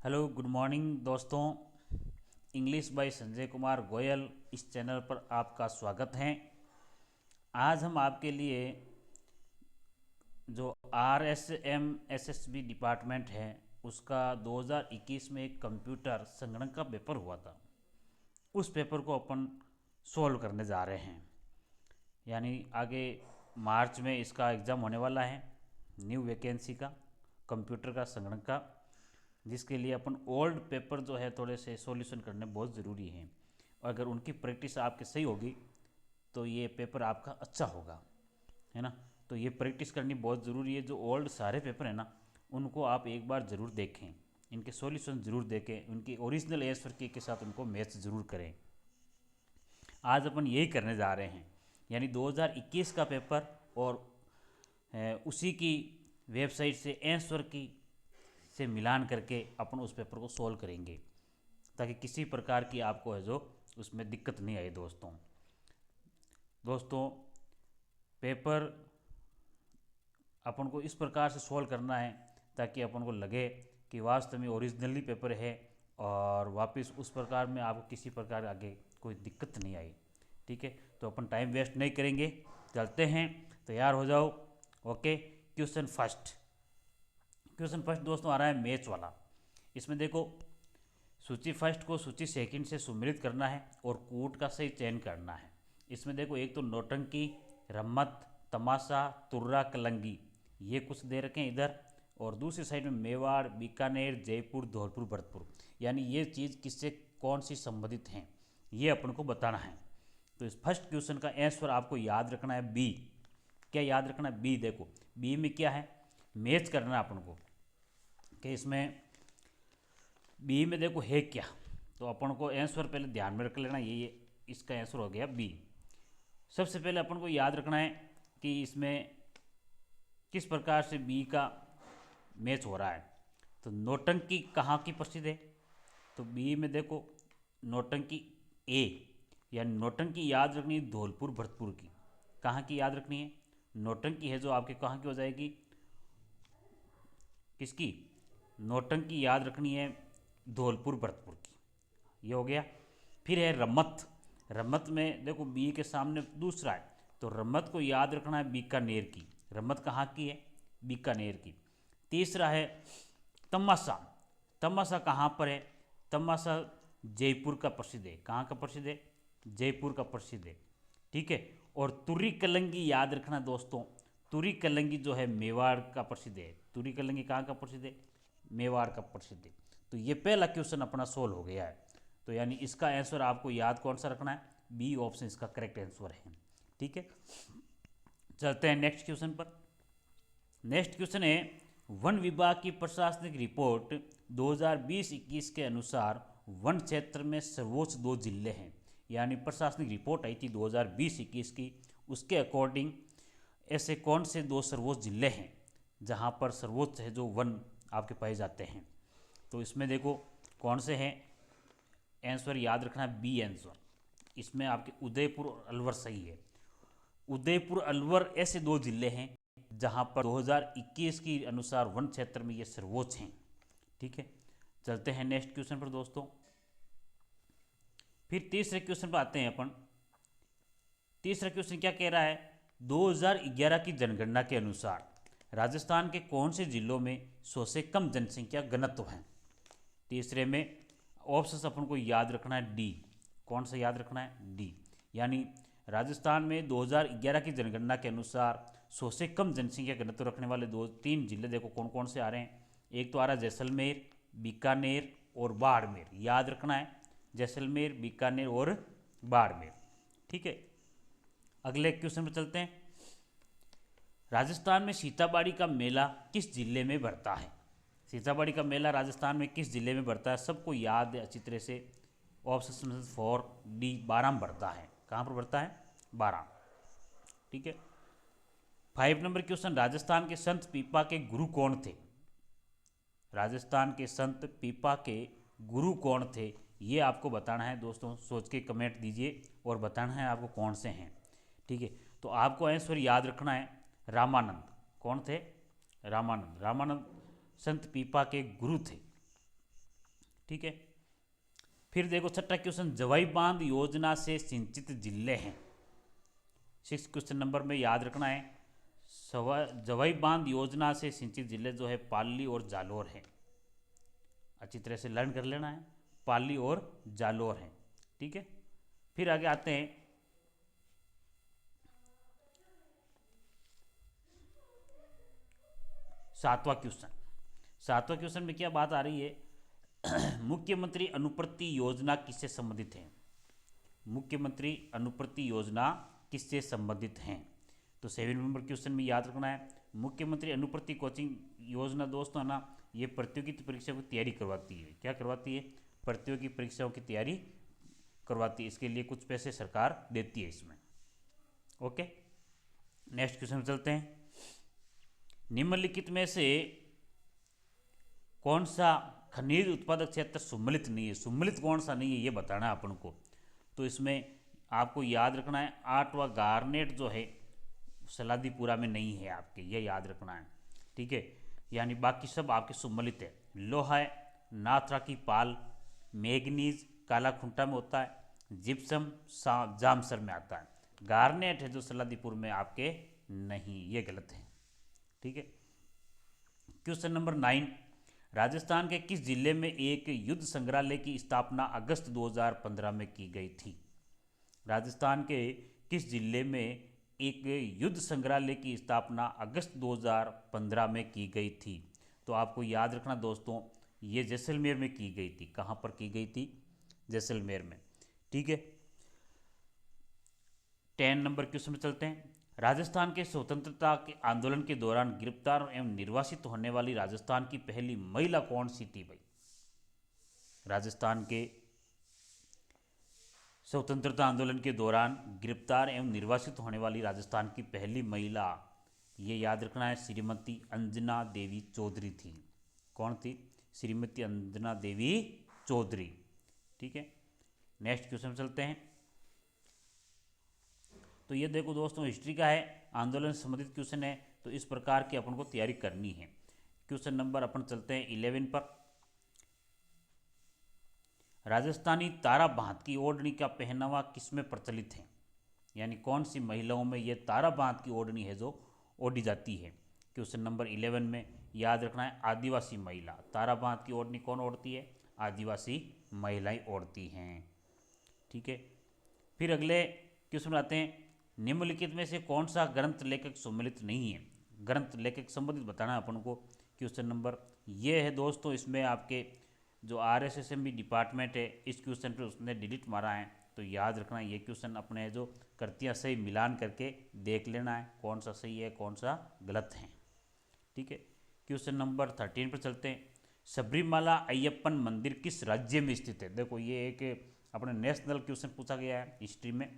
Hello good morning दोस्तों। English by Sanjay Kumar Goyal इस channel पर आपका स्वागत है। आज हम आपके लिए जो RSM SSB डिपार्टमेंट है उसका 2021 में एक कंप्यूटर संगणक का पेपर हुआ था, उस पेपर को अपन सॉल्व करने जा रहे हैं। यानी आगे मार्च में इसका एग्ज़ाम होने वाला है, न्यू वैकेंसी का कंप्यूटर का संगणक का, जिसके लिए अपन ओल्ड पेपर जो है थोड़े से सॉल्यूशन करने बहुत ज़रूरी हैं। और अगर उनकी प्रैक्टिस आपकी सही होगी तो ये पेपर आपका अच्छा होगा, है ना। तो ये प्रैक्टिस करनी बहुत ज़रूरी है। जो ओल्ड सारे पेपर हैं ना, उनको आप एक बार ज़रूर देखें, इनके सॉल्यूशन ज़रूर देखें, उनकी ओरिजिनल आंसर की के साथ उनको मैच ज़रूर करें। आज अपन यही करने जा रहे हैं, यानी 2021 का पेपर और उसी की वेबसाइट से आंसर की से मिलान करके अपन उस पेपर को सॉल्व करेंगे, ताकि किसी प्रकार की आपको है जो उसमें दिक्कत नहीं आए। दोस्तों पेपर अपन को इस प्रकार से सॉल्व करना है ताकि अपन को लगे कि वास्तव में ओरिजिनली पेपर है और वापस उस प्रकार में आपको किसी प्रकार आगे कोई दिक्कत नहीं आई। ठीक है, तो अपन टाइम वेस्ट नहीं करेंगे, चलते हैं, तैयार हो जाओ। ओके, क्वेश्चन फर्स्ट दोस्तों आ रहा है मैच वाला। इसमें देखो, सूची फर्स्ट को सूची सेकंड से सुमिलित करना है और कूट का सही चयन करना है। इसमें देखो, एक तो नौटंकी, रम्मत, तमाशा, तुर्रा, कलंगी, ये कुछ दे रखे हैं इधर, और दूसरी साइड में मेवाड़, बीकानेर, जयपुर, धौलपुर, भरतपुर, यानी ये चीज़ किससे कौन सी संबंधित हैं ये अपन को बताना है। तो इस फर्स्ट क्वेश्चन का आंसर आपको याद रखना है बी। क्या याद रखना है? बी। देखो बी में क्या है, मैच करना है अपन को कि इसमें बी में देखो है क्या, तो अपन को आंसर पहले ध्यान में रख लेना, ये इसका आंसर हो गया बी। सबसे पहले अपन को याद रखना है कि इसमें किस प्रकार से बी का मैच हो रहा है। तो नौटंकी कहाँ की प्रसिद्ध है? तो बी में देखो नौटंकी ए, यानी नौटंकी याद रखनी है धौलपुर भरतपुर की। कहाँ की याद रखनी है? नौटंकी है जो आपके कहाँ की हो जाएगी, किसकी? नौटंकी याद रखनी है धौलपुर भरतपुर की, ये हो गया। फिर है रम्मत। रम्मत में देखो बी के सामने दूसरा है, तो रम्मत को याद रखना है बीकानेर की। रम्मत कहाँ की है? बीकानेर की। तीसरा है तमाशा। तमाशा कहाँ पर है? तमाशा जयपुर का प्रसिद्ध है। कहाँ का प्रसिद्ध है? जयपुर का प्रसिद्ध है। ठीक है। और तुरी कलंगी याद रखना दोस्तों, तुरी कलंगी जो है मेवाड़ का प्रसिद्ध है। तुरी कलंगी कहाँ का प्रसिद्ध है? मेवाड़ का प्रसिद्ध है। तो ये पहला क्वेश्चन अपना सोल्व हो गया है। तो यानी इसका आंसर आपको याद कौन सा रखना है? बी ऑप्शन इसका करेक्ट आंसर है। ठीक है, चलते हैं नेक्स्ट क्वेश्चन पर। नेक्स्ट क्वेश्चन है, वन विभाग की प्रशासनिक रिपोर्ट 2020-21 के अनुसार वन क्षेत्र में सर्वोच्च 2 जिले हैं। यानी प्रशासनिक रिपोर्ट आई थी 2020-21 की, उसके अकॉर्डिंग ऐसे कौन से 2 सर्वोच्च जिले हैं जहाँ पर सर्वोच्च है जो वन आपके पाए जाते हैं। तो इसमें देखो कौन से हैं, आंसर याद रखना है बी आंसर। इसमें आपके उदयपुर और अलवर सही है। उदयपुर अलवर ऐसे 2 जिले हैं जहां पर 2021 के अनुसार वन क्षेत्र में ये सर्वोच्च हैं। ठीक है, चलते हैं नेक्स्ट क्वेश्चन पर दोस्तों। फिर तीसरे क्वेश्चन पर आते हैं अपन। तीसरा क्वेश्चन क्या कह रहा है, 2011 की जनगणना के अनुसार राजस्थान के कौन से जिलों में 100 से कम जनसंख्या घनत्व है। तीसरे में ऑप्शन अपन को याद रखना है डी। कौन सा याद रखना है? डी। यानी राजस्थान में 2011 की जनगणना के अनुसार 100 से कम जनसंख्या घनत्व रखने वाले 2-3 जिले देखो कौन कौन से आ रहे हैं। एक तो आ रहा है जैसलमेर, बीकानेर और बाड़मेर, याद रखना है जैसलमेर, बीकानेर और बाड़मेर। ठीक है, अगले क्वेश्चन पर चलते हैं। राजस्थान में सीताबाड़ी का मेला किस जिले में बढ़ता है? सीताबाड़ी का मेला राजस्थान में किस जिले में बढ़ता है? सबको याद है अच्छी तरह से। ऑप्शन 4 डी, बारां बढ़ता है। कहाँ पर बढ़ता है? बारां। ठीक है, 5 नंबर क्वेश्चन, राजस्थान के संत पीपा के गुरु कौन थे? राजस्थान के संत पीपा के गुरु कौन थे, ये आपको बताना है दोस्तों। सोच के कमेंट दीजिए और बताना है आपको कौन से हैं। ठीक है, तो आपको आंसर याद रखना है रामानंद। कौन थे? रामानंद। रामानंद संत पीपा के गुरु थे। ठीक है। फिर देखो छठा क्वेश्चन, जवाई बांध योजना से सिंचित जिले हैं। 6 क्वेश्चन नंबर में याद रखना है, जवाई बांध योजना से सिंचित जिले जो है पाली और जालोर है। अच्छी तरह से लर्न कर लेना है, पाली और जालोर है, ठीक है। फिर आगे आते हैं 7वां क्वेश्चन। 7वां क्वेश्चन में क्या बात आ रही है मुख्यमंत्री अनुप्रति योजना किससे संबंधित है। मुख्यमंत्री अनुप्रति योजना किससे संबंधित हैं। तो 7 नंबर क्वेश्चन में याद रखना है, मुख्यमंत्री अनुप्रति कोचिंग योजना दोस्तों ना, ये प्रतियोगिता परीक्षा की तैयारी करवाती है। क्या करवाती है, प्रतियोगी परीक्षाओं की तैयारी करवाती है। इसके लिए कुछ पैसे सरकार देती है इसमें। ओके, नेक्स्ट क्वेश्चन चलते हैं। निम्नलिखित में से कौन सा खनिज उत्पादक क्षेत्र सम्मिलित नहीं है। सम्मिलित कौन सा नहीं है ये बताना है अपन को। तो इसमें आपको याद रखना है 8वां गार्नेट जो है सलादीपुरा में नहीं है आपके, ये याद रखना है, ठीक है। यानी बाकी सब आपके सम्मिलित है। लोहा है नाथरा की पाल, मैग्नीज काला खुंटा में होता है, जिप्सम जामसर में आता है। गार्नेट है जो सलादीपुर में आपके नहीं, ये गलत है, ठीक है। क्वेश्चन नंबर 9, राजस्थान के किस जिले में एक युद्ध संग्रहालय की स्थापना अगस्त 2015 में की गई थी। राजस्थान के किस जिले में एक युद्ध संग्रहालय की स्थापना अगस्त 2015 में की गई थी। तो आपको याद रखना दोस्तों, ये जैसलमेर में की गई थी। कहाँ पर की गई थी, जैसलमेर में, ठीक है। 10 नंबर क्वेश्चन में चलते हैं। राजस्थान के स्वतंत्रता के आंदोलन के दौरान गिरफ्तार एवं निर्वासित होने वाली राजस्थान की पहली महिला कौन सी थी भाई। राजस्थान के स्वतंत्रता आंदोलन के दौरान गिरफ्तार एवं निर्वासित होने वाली राजस्थान की पहली महिला, ये याद रखना है, श्रीमती अंजना देवी चौधरी थी। कौन थी, श्रीमती अंजना देवी चौधरी, ठीक है। नेक्स्ट क्वेश्चन चलते हैं। तो ये देखो दोस्तों हिस्ट्री का है, आंदोलन से संबंधित क्वेश्चन है, तो इस प्रकार की अपन को तैयारी करनी है। क्वेश्चन नंबर अपन चलते हैं 11 पर। राजस्थानी तारा बांध की ओढ़नी का पहनावा किसमें प्रचलित है। यानी कौन सी महिलाओं में ये तारा बांध की ओढ़नी है जो ओढ़ी जाती है। क्वेश्चन नंबर 11 में याद रखना है, आदिवासी महिला। तारा बांध की ओढ़नी कौन ओढ़ती है, आदिवासी महिलाएं ओढ़ती हैं, ठीक है। फिर अगले क्वेश्चन आते हैं, निम्नलिखित में से कौन सा ग्रंथ लेखक सम्मिलित नहीं है। ग्रंथ लेखक संबंधित बताना है अपन को। क्वेश्चन नंबर ये है दोस्तों, इसमें आपके जो RSSMB डिपार्टमेंट है इस क्वेश्चन पे उसने डिलीट मारा है। तो याद रखना ये क्वेश्चन अपने जो कृतियाँ सही मिलान करके देख लेना है कौन सा सही है कौन सा गलत है, ठीक है। क्वेश्चन नंबर 13 पर चलते हैं। सबरीमाला अय्यप्पन मंदिर किस राज्य में स्थित है। देखो ये एक अपने नेशनल क्वेश्चन पूछा गया है हिस्ट्री में।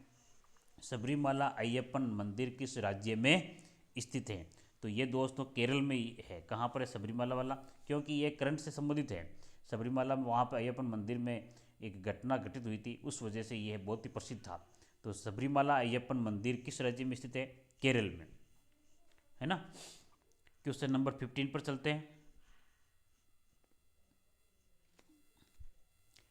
सबरीमाला अय्यप्पन मंदिर किस राज्य में स्थित है। तो ये दोस्तों केरल में ही है। कहाँ पर है सबरीमाला वाला, क्योंकि ये करंट से संबंधित है। सबरीमाला में वहाँ पर अय्यप्पन मंदिर में एक घटना घटित हुई थी, उस वजह से यह बहुत ही प्रसिद्ध था। तो सबरीमाला अय्यप्पन मंदिर किस राज्य में स्थित है, केरल में, है ना। क्वेश्चन नंबर 15 पर चलते हैं।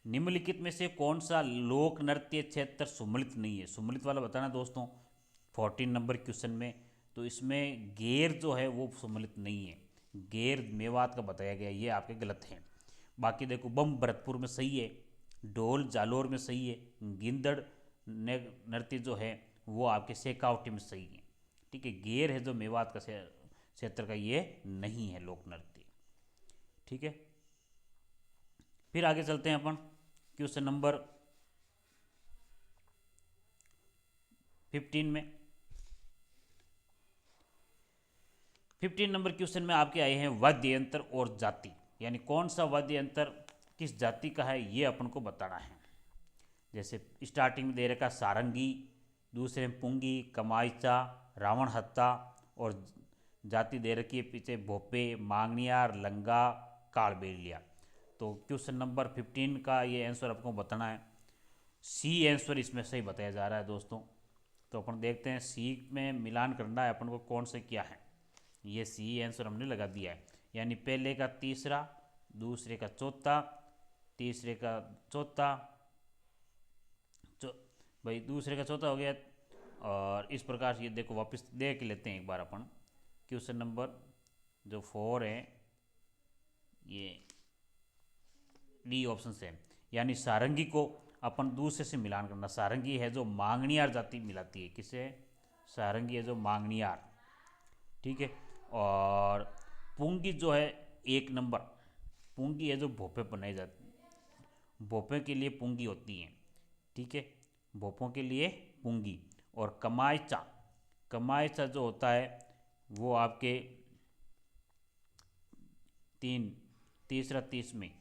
निम्नलिखित में से कौन सा लोक नृत्य क्षेत्र सम्मिलित नहीं है। सम्मिलित वाला बताना दोस्तों 14 नंबर क्वेश्चन में। तो इसमें गेर जो है वो सम्मिलित नहीं है। गेर मेवात का बताया गया, ये आपके गलत हैं। बाकी देखो बम भरतपुर में सही है, ढोल जालोर में सही है, गिंदड़ नृत्य जो है वो आपके शेखावटी में सही है, ठीक है। गेर है जो मेवात का क्षेत्र का, ये नहीं है लोक नृत्य, ठीक है। फिर आगे चलते हैं अपन क्वेश्चन नंबर 15 में। 15 नंबर क्वेश्चन में आपके आए हैं वाद्य यंत्र और जाति। यानी कौन सा वाद्य यंत्र किस जाति का है ये अपन को बताना है। जैसे स्टार्टिंग में दे रखा सारंगी, दूसरे में पुंगी, कमाइचा, रावण हत्ता, और जाति दे रखी है पीछे भोपे, मांगनियार, लंगा, कालबेलिया। तो क्वेश्चन नंबर 15 का ये आंसर आपको बताना है। सी आंसर इसमें सही बताया जा रहा है दोस्तों। तो अपन देखते हैं सी में मिलान करना है अपन को कौन से क्या है। ये सी आंसर हमने लगा दिया है। यानी पहले का तीसरा, दूसरे का चौथा, तीसरे का चौथा, भाई दूसरे का चौथा हो गया। और इस प्रकार से ये देखो वापस देख लेते हैं एक बार अपन। क्वेश्चन नंबर जो 4 है ये डी ऑप्शन से, यानी सारंगी को अपन दूसरे से मिलान करना। सारंगी है जो मांगनियार जाति मिलाती है, किसे? सारंगी है जो मांगनियार, ठीक है। और पुंगी जो है 1 नंबर, पुंगी है जो भोपे बनाई जाती, भोपे के लिए पुंगी होती है, ठीक है, भोपों के लिए पुंगी। और कमायचा, कमायचा जो होता है वो आपके तीसरा 30 में,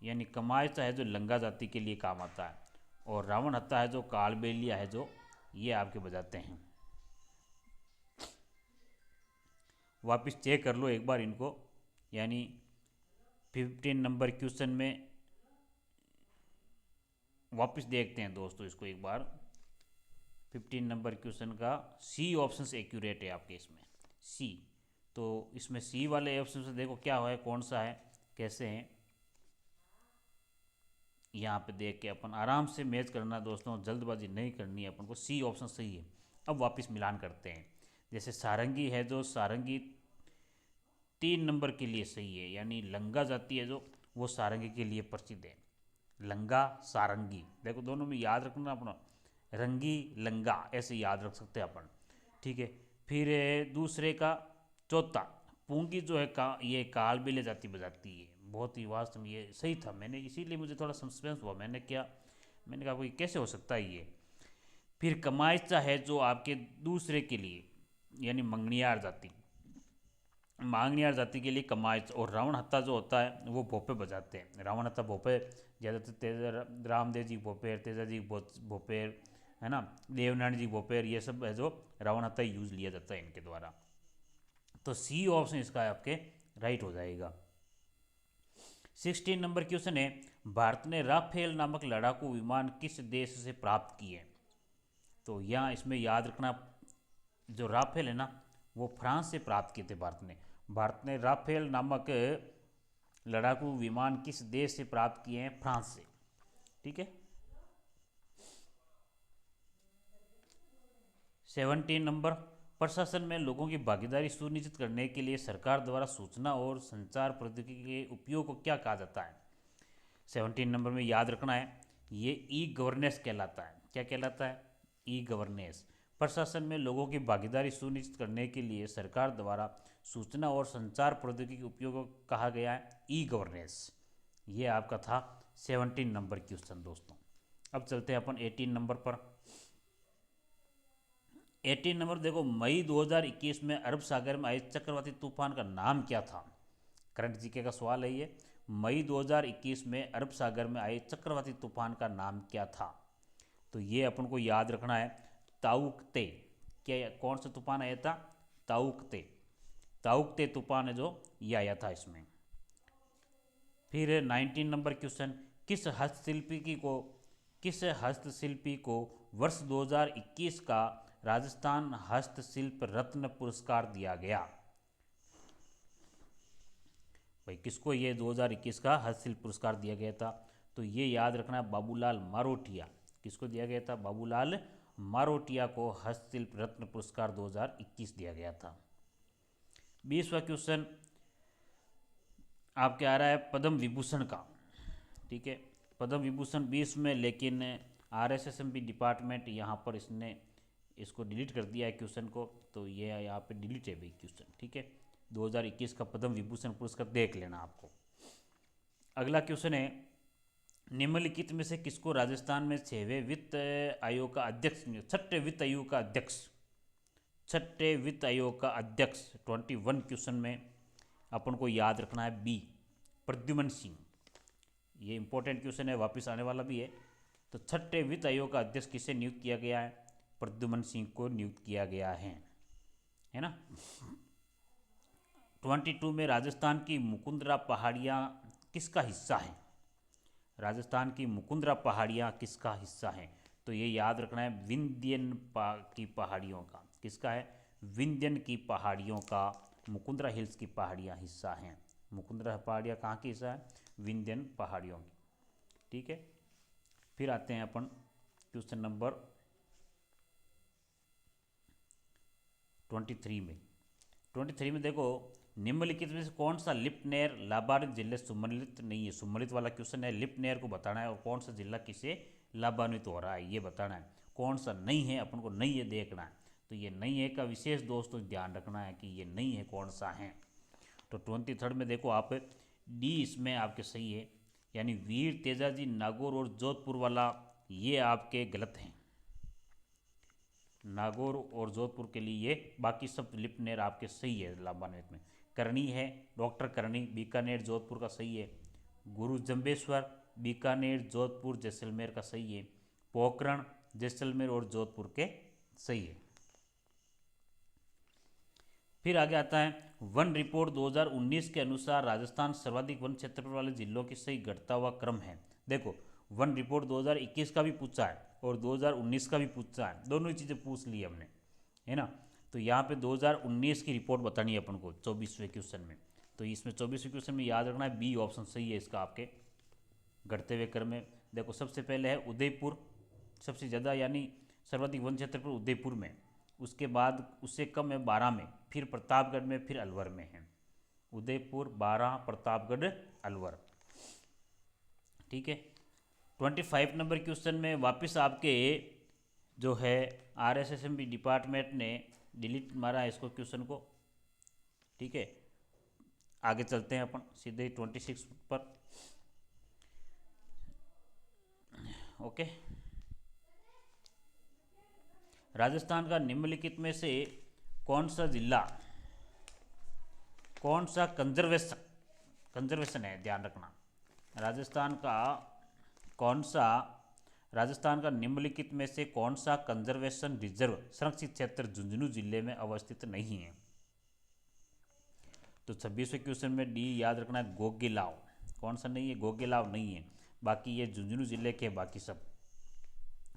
यानी कमायचा है जो लंगा जाति के लिए काम आता है। और रावण हत्ता है जो कालबेलिया है जो ये आपके बजाते हैं। वापस चेक कर लो एक बार इनको, यानी 15 नंबर क्वेश्चन में वापस देखते हैं दोस्तों इसको एक बार। 15 नंबर क्वेश्चन का सी ऑप्शन से एक्यूरेट है आपके इसमें, सी। तो इसमें सी वाले ऑप्शन से देखो क्या है, कौन सा है, कैसे हैं, यहाँ पे देख के अपन आराम से मैच करना दोस्तों, जल्दबाजी नहीं करनी है अपन को। सी ऑप्शन सही है। अब वापस मिलान करते हैं। जैसे सारंगी है जो, सारंगी 3 नंबर के लिए सही है, यानी लंगा जाति है जो वो सारंगी के लिए प्रसिद्ध है। लंगा सारंगी, देखो दोनों में याद रखना अपना, रंगी लंगा ऐसे याद रख सकते हैं अपन, ठीक है। फिर दूसरे का चौथा, पूंगी जो है ये कालबेलिया जाति बजाती है। बहुत ही वास्तव में ये सही था, मैंने इसीलिए मुझे थोड़ा सस्पेंस हुआ, मैंने कहा कोई कैसे हो सकता है ये। फिर कमायचा है जो आपके दूसरे के लिए, यानी मंगनियार जाति, मांगनियार जाति के लिए कमायच। और रावण हत्ता जो होता है वो भोपे बजाते हैं। रावण हत्ता भोपे ज़्यादातर रामदेव जी भोपेर, तेजा जी भोपेर, है ना, देवनारायण जी भोपेर, ये सब है जो रावण हत्ता यूज़ लिया जाता है इनके द्वारा। तो सी ऑप्शन इसका आपके राइट हो जाएगा। 16 नंबर क्वेश्चन है, भारत ने राफेल नामक लड़ाकू विमान किस देश से प्राप्त किए? तो यहाँ इसमें याद रखना, जो राफेल है ना वो फ्रांस से प्राप्त किए थे भारत ने राफेल नामक लड़ाकू विमान किस देश से प्राप्त किए हैं? फ्रांस से, ठीक है। 17 नंबर, प्रशासन में लोगों की भागीदारी सुनिश्चित करने के लिए सरकार द्वारा सूचना और संचार प्रौद्योगिकी के उपयोग को क्या कहा जाता है? 17 नंबर में याद रखना है, ये ई गवर्नेंस कहलाता है। क्या कहलाता है? E governance. प्रशासन में लोगों की भागीदारी सुनिश्चित करने के लिए सरकार द्वारा सूचना और संचार प्रौद्योगिकी के उपयोग को कहा गया है ई गवर्नेंस। ये आपका था 17 नंबर क्वेश्चन दोस्तों। अब चलते हैं अपन 18 नंबर पर। 18 नंबर देखो, मई 2021 में अरब सागर में आए चक्रवाती तूफान का नाम क्या था? करंट जीके का सवाल है ये। मई 2021 में अरब सागर में आए चक्रवाती तूफान का नाम क्या था? तो ये अपन को याद रखना है, ताउकते। क्या, कौन सा तूफान आया था? ताउकते। ताउकते तूफान है जो ये आया था इसमें। फिर 19 नंबर क्वेश्चन, किस हस्तशिल्पी को वर्ष 2021 का राजस्थान हस्तशिल्प रत्न पुरस्कार दिया गया? भाई किसको ये 2021 का हस्तशिल्प पुरस्कार दिया गया था? तो ये याद रखना है, बाबूलाल मारोटिया। किसको दिया गया था? बाबूलाल मारोटिया को हस्तशिल्प रत्न पुरस्कार 2021 दिया गया था। 20वां क्वेश्चन आपके आ रहा है पद्म विभूषण का, ठीक है। पद्म विभूषण 20 में, लेकिन RSSMB डिपार्टमेंट यहाँ पर इसने इसको डिलीट कर दिया है क्वेश्चन को, तो ये यहाँ पे डिलीट है भाई क्वेश्चन, ठीक है। 2021 का पद्म विभूषण पुरस्कार देख लेना आपको। अगला क्वेश्चन है, निम्नलिखित में से किसको राजस्थान में 6वें वित्त आयोग का अध्यक्ष, छठे वित्त आयोग का अध्यक्ष, छठे वित्त आयोग का अध्यक्ष 21 क्वेश्चन में अपन को याद रखना है बी, प्रद्युमन सिंह। ये इंपॉर्टेंट क्वेश्चन है, वापस आने वाला भी है। तो छठे वित्त आयोग का अध्यक्ष किसे नियुक्त किया गया है? प्रद्युमन सिंह को नियुक्त किया गया है ना। 22 में राजस्थान की मुकुंदरा पहाड़ियाँ किसका हिस्सा है? राजस्थान की मुकुंदरा पहाड़ियाँ किसका हिस्सा हैं? तो ये याद रखना है, विंध्यन की पहाड़ियों का। किसका है? विंध्यन की पहाड़ियों का मुकुंदरा हिल्स की पहाड़ियाँ हिस्सा हैं। मुकुंदरा पहाड़ियाँ कहाँ की हिस्सा है? विंध्यन पहाड़ियों की। ठीक है। फिर आते हैं अपन क्वेश्चन नंबर 23 में देखो, निम्नलिखित में से कौन सा लिफ्ट नहर लाभान्वित जिले सम्मिलित नहीं है। सम्मिलित वाला क्वेश्चन है, लिफ्ट नहर को बताना है और कौन सा जिला किसे लाभान्वित हो रहा है ये बताना है। कौन सा नहीं है, अपन को नहीं है देखना है। तो ये नहीं है का विशेष दोस्तों ध्यान रखना है कि ये नहीं है कौन सा है। तो 23 में देखो आप, डी इसमें आपके सही है, यानी वीर तेजाजी नागौर और जोधपुर वाला ये आपके गलत हैं। नागौर और जोधपुर के लिए ये, बाकी सब लिफ्ट नहर आपके सही है लाभान्वित में। करनी है, डॉक्टर करनी बीकानेर जोधपुर का सही है। गुरु जंबेश्वर बीकानेर जोधपुर जैसलमेर का सही है। पोखरण जैसलमेर और जोधपुर के सही है। फिर आगे आता है, वन रिपोर्ट 2019 के अनुसार राजस्थान सर्वाधिक वन क्षेत्रफल वाले जिलों की सही घटता हुआ क्रम है। देखो, वन रिपोर्ट 2021 का भी पूछा है और 2019 का भी पूछा है, दोनों ही चीज़ें पूछ ली हमने, है ना। तो यहाँ पे 2019 की रिपोर्ट बतानी है अपन को 24वें क्वेश्चन में। तो इसमें 24वें क्वेश्चन में याद रखना है, बी ऑप्शन सही है इसका आपके घटते हुए क्रम में। देखो, सबसे पहले है उदयपुर, सबसे ज़्यादा यानी सर्वाधिक वन क्षेत्रफल उदयपुर में, उसके बाद उससे कम है बारह में, फिर प्रतापगढ़ में, फिर अलवर में है। उदयपुर, बारह, प्रतापगढ़, अलवर, ठीक है। 25 नंबर क्वेश्चन में वापस आपके जो है RSSMB डिपार्टमेंट ने डिलीट मारा है इसको क्वेश्चन को, ठीक है। आगे चलते हैं अपन सीधे 26 पर, ओके। राजस्थान का निम्नलिखित में से कौन सा जिला, कौन सा कंजर्वेशन है, ध्यान रखना। राजस्थान का निम्नलिखित में से कौन सा कंजर्वेशन रिजर्व संरक्षित क्षेत्र झुंझुनू जिले में अवस्थित नहीं है। तो 26वें क्वेश्चन में डी याद रखना है, गोगेलाव। कौन सा नहीं है, गोगेलाव नहीं है, बाकी ये झुंझुनू जिले के बाकी सब,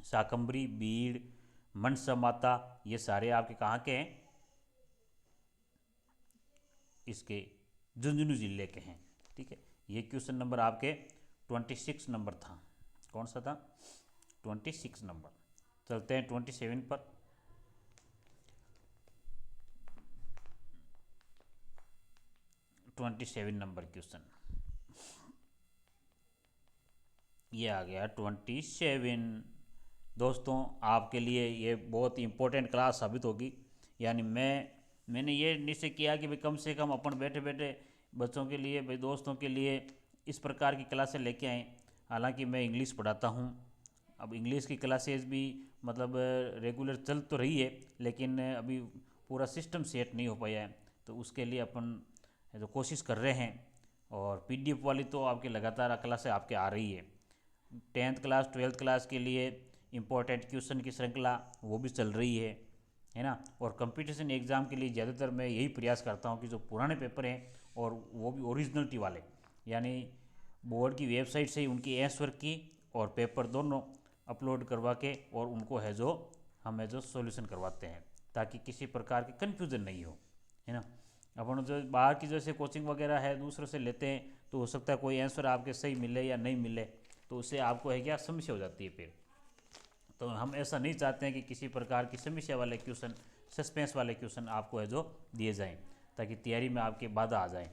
शाकंभरी, बीड़, मनसा माता, ये सारे आपके कहाँ के हैं, इसके झुंझुनू जिले के हैं, ठीक है। ये क्वेश्चन नंबर आपके 26 नंबर था, कौन सा था, 26 नंबर। चलते हैं 27 पर। नंबर क्वेश्चन ये आ गया 27। दोस्तों, आपके लिए ये बहुत ही इम्पोर्टेंट क्लास साबित होगी। यानी मैंने ये निश्चय किया कि भाई कम से कम अपन बैठे बैठे बच्चों के लिए, भाई दोस्तों के लिए इस प्रकार की क्लासें लेके आएँ। हालांकि मैं इंग्लिश पढ़ाता हूँ, अब इंग्लिश की क्लासेस भी मतलब रेगुलर चल तो रही है, लेकिन अभी पूरा सिस्टम सेट नहीं हो पाया है। तो उसके लिए अपन जो कोशिश कर रहे हैं, और PDF वाली तो आपके लगातार क्लासें आपके आ रही है। 10th क्लास 12th क्लास के लिए इम्पोर्टेंट क्वेश्चन की श्रृंखला वो भी चल रही है ना। और कंपटीशन एग्ज़ाम के लिए ज़्यादातर मैं यही प्रयास करता हूँ कि जो पुराने पेपर हैं, और वो भी ओरिजिनलिटी वाले, यानी बोर्ड की वेबसाइट से ही उनकी आंसर की और पेपर दोनों अपलोड करवा के, और उनको है जो हम है जो सॉल्यूशन करवाते हैं, ताकि किसी प्रकार की कन्फ्यूज़न नहीं हो, है ना। अपन जो बाहर की जैसे कोचिंग वगैरह है दूसरों से लेते हैं, तो हो सकता है कोई आंसर आपके सही मिले या नहीं मिले, तो उससे आपको है क्या समस्या हो जाती है फिर। तो हम ऐसा नहीं चाहते हैं कि किसी प्रकार की समस्या वाले क्वेश्चन, सस्पेंस वाले क्वेश्चन आपको है जो दिए जाएं, ताकि तैयारी में आपके बाधा आ जाए।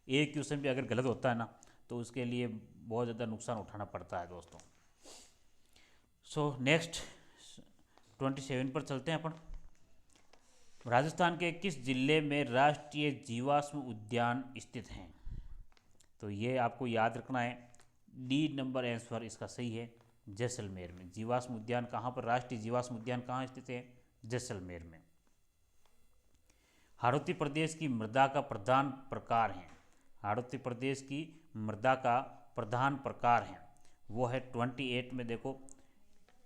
एक क्वेश्चन भी अगर गलत होता है ना, तो उसके लिए बहुत ज़्यादा नुकसान उठाना पड़ता है दोस्तों। सो नेक्स्ट 27 पर चलते हैं अपन। राजस्थान के किस जिले में राष्ट्रीय जीवाश्म उद्यान स्थित हैं। तो ये आपको याद रखना है, डी नंबर आंसर इसका सही है, जैसलमेर में। जीवाश्म उद्यान कहाँ पर, राष्ट्रीय जीवाश्म उद्यान कहाँ स्थित है, जैसलमेर में। हाड़ौती प्रदेश की मृदा का प्रधान प्रकार है, हाड़ौती प्रदेश की मृदा का प्रधान प्रकार है वो है 28 में। देखो,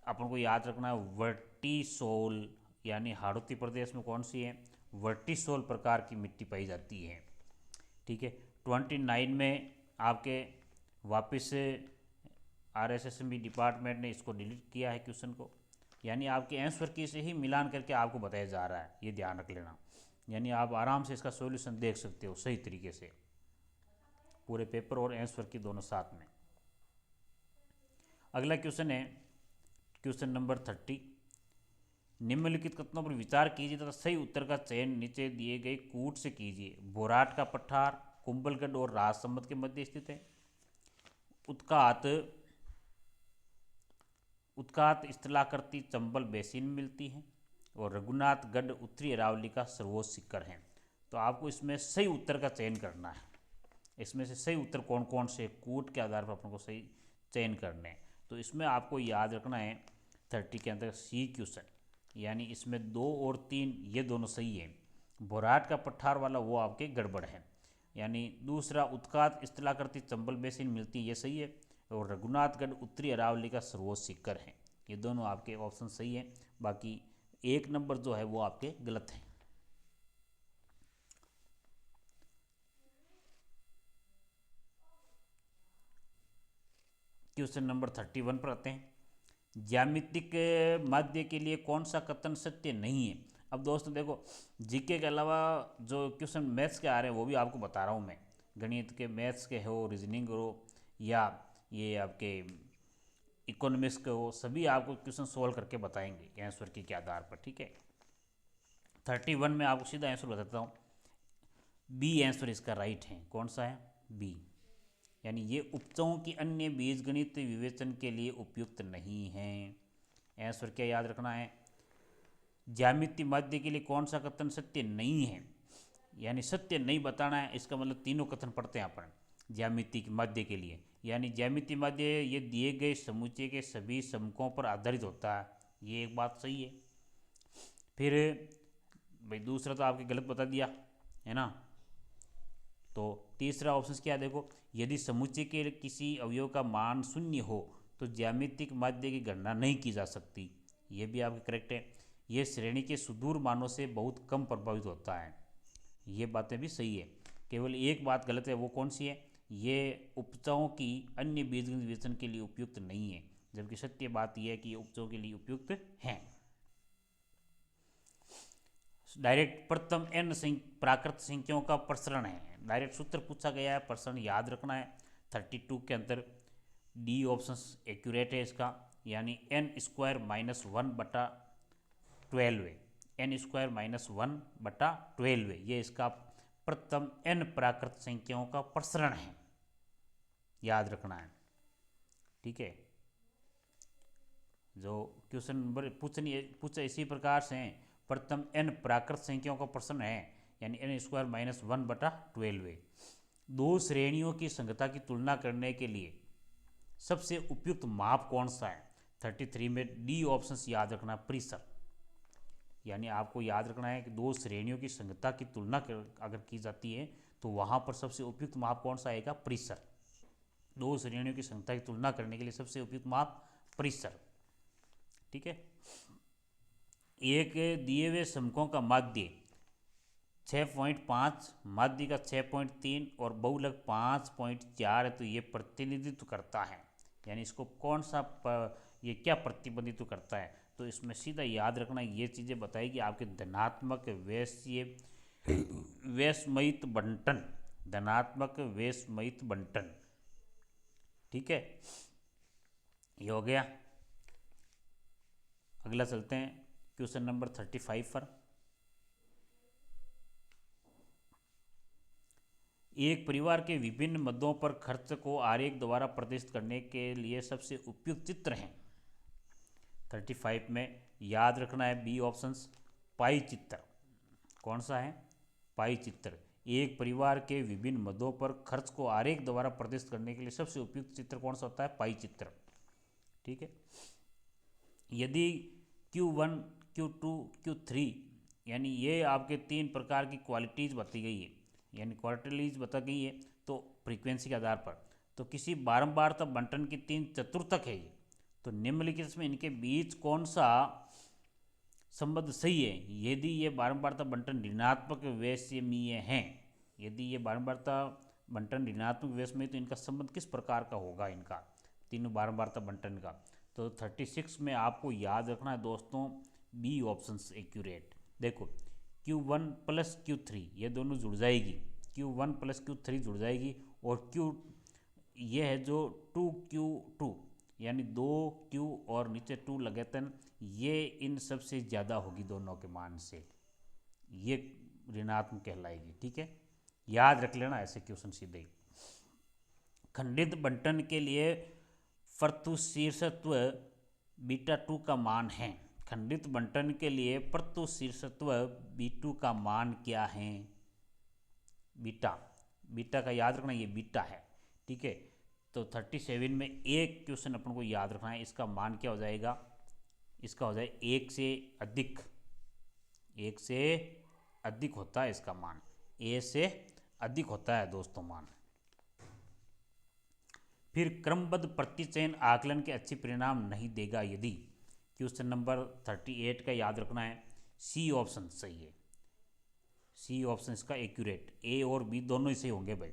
अपन को याद रखना है वर्टिसोल, यानी हाड़ौती प्रदेश में कौन सी है, वर्टिसोल प्रकार की मिट्टी पाई जाती है, ठीक है। 29 में आपके वापस RSSMB डिपार्टमेंट ने इसको डिलीट किया है क्वेश्चन को, यानी आपके आंसर की से ही मिलान करके आपको बताया जा रहा है, ये ध्यान रख लेना। यानी आप आराम से इसका सॉल्यूशन देख सकते हो सही तरीके से, पूरे पेपर और आंसर की दोनों साथ में। अगला क्वेश्चन है क्वेश्चन नंबर 30। निम्नलिखित कथनों पर विचार कीजिए तथा सही उत्तर का चयन नीचे दिए गए कूट से कीजिए। बोराट का पठार कुंभलगढ़ और राजसमंद के मध्य स्थित है। उत्कात उत्कात स्थलाकृति चंबल बेसिन में मिलती है और रघुनाथगढ़ उत्तरी अरावली का सर्वोच्च शिखर है। तो आपको इसमें सही उत्तर का चयन करना है। इसमें से सही उत्तर कौन कौन से कूट के आधार पर अपन को सही चयन करने हैं। तो इसमें आपको याद रखना है 30 के अंदर सी क्वेश्चन, यानी इसमें 2 और 3 ये दोनों सही है। बोराट का पठार वाला वो आपके गड़बड़ है। यानी दूसरा उत्कात स्थलाकृति चंबल बेसिन मिलती है, ये सही है। और रघुनाथगढ़ उत्तरी अरावली का सर्वोच्च शिखर है, ये दोनों आपके ऑप्शन सही है। बाकी 1 नंबर जो है वो आपके गलत हैं। क्वेश्चन नंबर 31 पर आते हैं। ज्यामितिक माध्य के लिए कौन सा कथन सत्य नहीं है। अब दोस्तों देखो, जीके के अलावा जो क्वेश्चन मैथ्स के आ रहे हैं वो भी आपको बता रहा हूँ मैं। गणित के, मैथ्स के हो, रीजनिंग हो, या ये आपके इकोनॉमिक्स के हो, सभी आपको क्वेश्चन सोल्व करके बताएंगे आंसर के आधार पर। ठीक है, 31 में आपको सीधा आंसर बताता हूँ। बी आंसर इसका राइट है। कौन सा है? बी। यानी ये उपचयों की अन्य बीजगणित विवेचन के लिए उपयुक्त नहीं है। आंसर क्या याद रखना है? ज्यामिति माध्य के लिए कौन सा कथन सत्य नहीं है, यानी सत्य नहीं बताना है। इसका मतलब तीनों कथन पढ़ते हैं अपन ज्यामिति माध्य के लिए। यानी ज्यामिति माध्य ये दिए गए समुच्चय के सभी समकों पर आधारित होता है, ये एक बात सही है। फिर भाई दूसरा तो आपके गलत बता दिया है ना। तो तीसरा ऑप्शन क्या है? देखो, यदि समुच्चय के किसी अवयव का मान 0 हो तो ज्यामितिक माध्य की गणना नहीं की जा सकती, ये भी आपके करेक्ट है। ये श्रेणी के सुदूर मानों से बहुत कम प्रभावित होता है, ये बातें भी सही है। केवल एक बात गलत है, वो कौन सी है? ये उपचयों की अन्य बीजगणित विवेचन के लिए उपयुक्त नहीं है, जबकि सत्य बात यह है कि ये उपचयों के लिए उपयुक्त हैं। डायरेक्ट प्रथम n प्राकृत संख्याओं का प्रसरण है। डायरेक्ट सूत्र पूछा गया है, प्रसरण याद रखना है। 32 के अंदर डी ऑप्शन एक्यूरेट है इसका, यानी n² - 1/12 है। n² - 1/12 है, ये इसका प्रथम n प्राकृत संख्याओं का प्रसरण है, याद रखना है। ठीक है, जो क्वेश्चन नंबर पूछा इसी प्रकार से है, प्रथम n प्राकृत संख्याओं का प्रसरण है, यानी n² - 1/12 है। दो श्रेणियों की संगता की तुलना करने के लिए सबसे उपयुक्त माप कौन सा है? 33 में डी ऑप्शन याद रखना, परिसर। यानी आपको याद रखना है कि दो श्रेणियों की संगता की तुलना अगर की जाती है तो वहाँ पर सबसे उपयुक्त माप कौन सा आएगा? परिसर। दो श्रेणियों की संगता की तुलना करने के लिए सबसे उपयुक्त माप परिसर। ठीक है, एक दिए हुए समकों का माध्य 6.5, माध्य का 6.3 और बहुलक 5.4 है, तो ये प्रतिनिधित्व करता है। यानी इसको कौन सा ये क्या प्रतिनिधित्व करता है? तो इसमें सीधा याद रखना, ये चीज़ें बताएगी आपके धनात्मक वैषम्यित बंटन, धनात्मक वैषम्यित बंटन। ठीक है, ये हो गया। अगला चलते हैं क्वेश्चन नंबर 35 पर। एक परिवार के विभिन्न मदों पर खर्च को आरेख द्वारा प्रदर्शित करने के लिए सबसे उपयुक्त चित्र हैं। 35 में याद रखना है बी ऑप्शंस, पाई चित्र। कौन सा है? पाई चित्र। एक परिवार के विभिन्न मदों पर खर्च को आरेख द्वारा प्रदर्शित करने के लिए सबसे उपयुक्त चित्र कौन सा होता है? पाई चित्र। ठीक है, यदि Q1, Q2, Q3 यानी ये आपके 3 प्रकार की क्वालिटीज़ बताई गई है, यानी क्वार्टरलीज बता गई है, तो फ्रीक्वेंसी के आधार पर तो किसी बारंबारता बंटन की 3 चतुर्थक है ये, तो निम्नलिखित में इनके बीच कौन सा संबंध सही है? यदि ये बारंबारता बंटन ऋणात्मक वैषम्य हैं, यदि ये बारंबारता बंटन ऋणात्मक वैषम्य, तो इनका संबंध किस प्रकार का होगा? इनका तीनों बारंबारता बंटन का। तो 36 में आपको याद रखना है दोस्तों, बी ऑप्शन एक्यूरेट। देखो, Q1 + Q3 ये दोनों जुड़ जाएगी, Q1 + Q3 जुड़ जाएगी, और Q ये है जो 2Q2 यानी 2Q और नीचे 2 लगेतन, ये इन सबसे ज़्यादा होगी दोनों के मान से, ये ऋणात्मक कहलाएगी। ठीक है, याद रख लेना ऐसे क्वेश्चन सीधे ही। खंडित बंटन के लिए प्रतुशीर्षत्व β2 का मान है। खंडित बंटन के लिए प्रतुशीर्षत्व B2 का मान क्या है? बीटा, बीटा का याद रखना, ये बीटा है। ठीक है, तो 37 में एक क्वेश्चन अपन को याद रखना है, इसका मान क्या हो जाएगा? इसका हो जाए 1 से अधिक, 1 से अधिक होता है इसका मान, ए से अधिक होता है दोस्तों मान। फिर क्रमबद्ध प्रतिचयन आकलन के अच्छे परिणाम नहीं देगा यदि, क्वेश्चन नंबर 38 का याद रखना है, सी ऑप्शन सही है, सी ऑप्शन इसका एक्यूरेट, ए और बी दोनों ही सही होंगे भाई।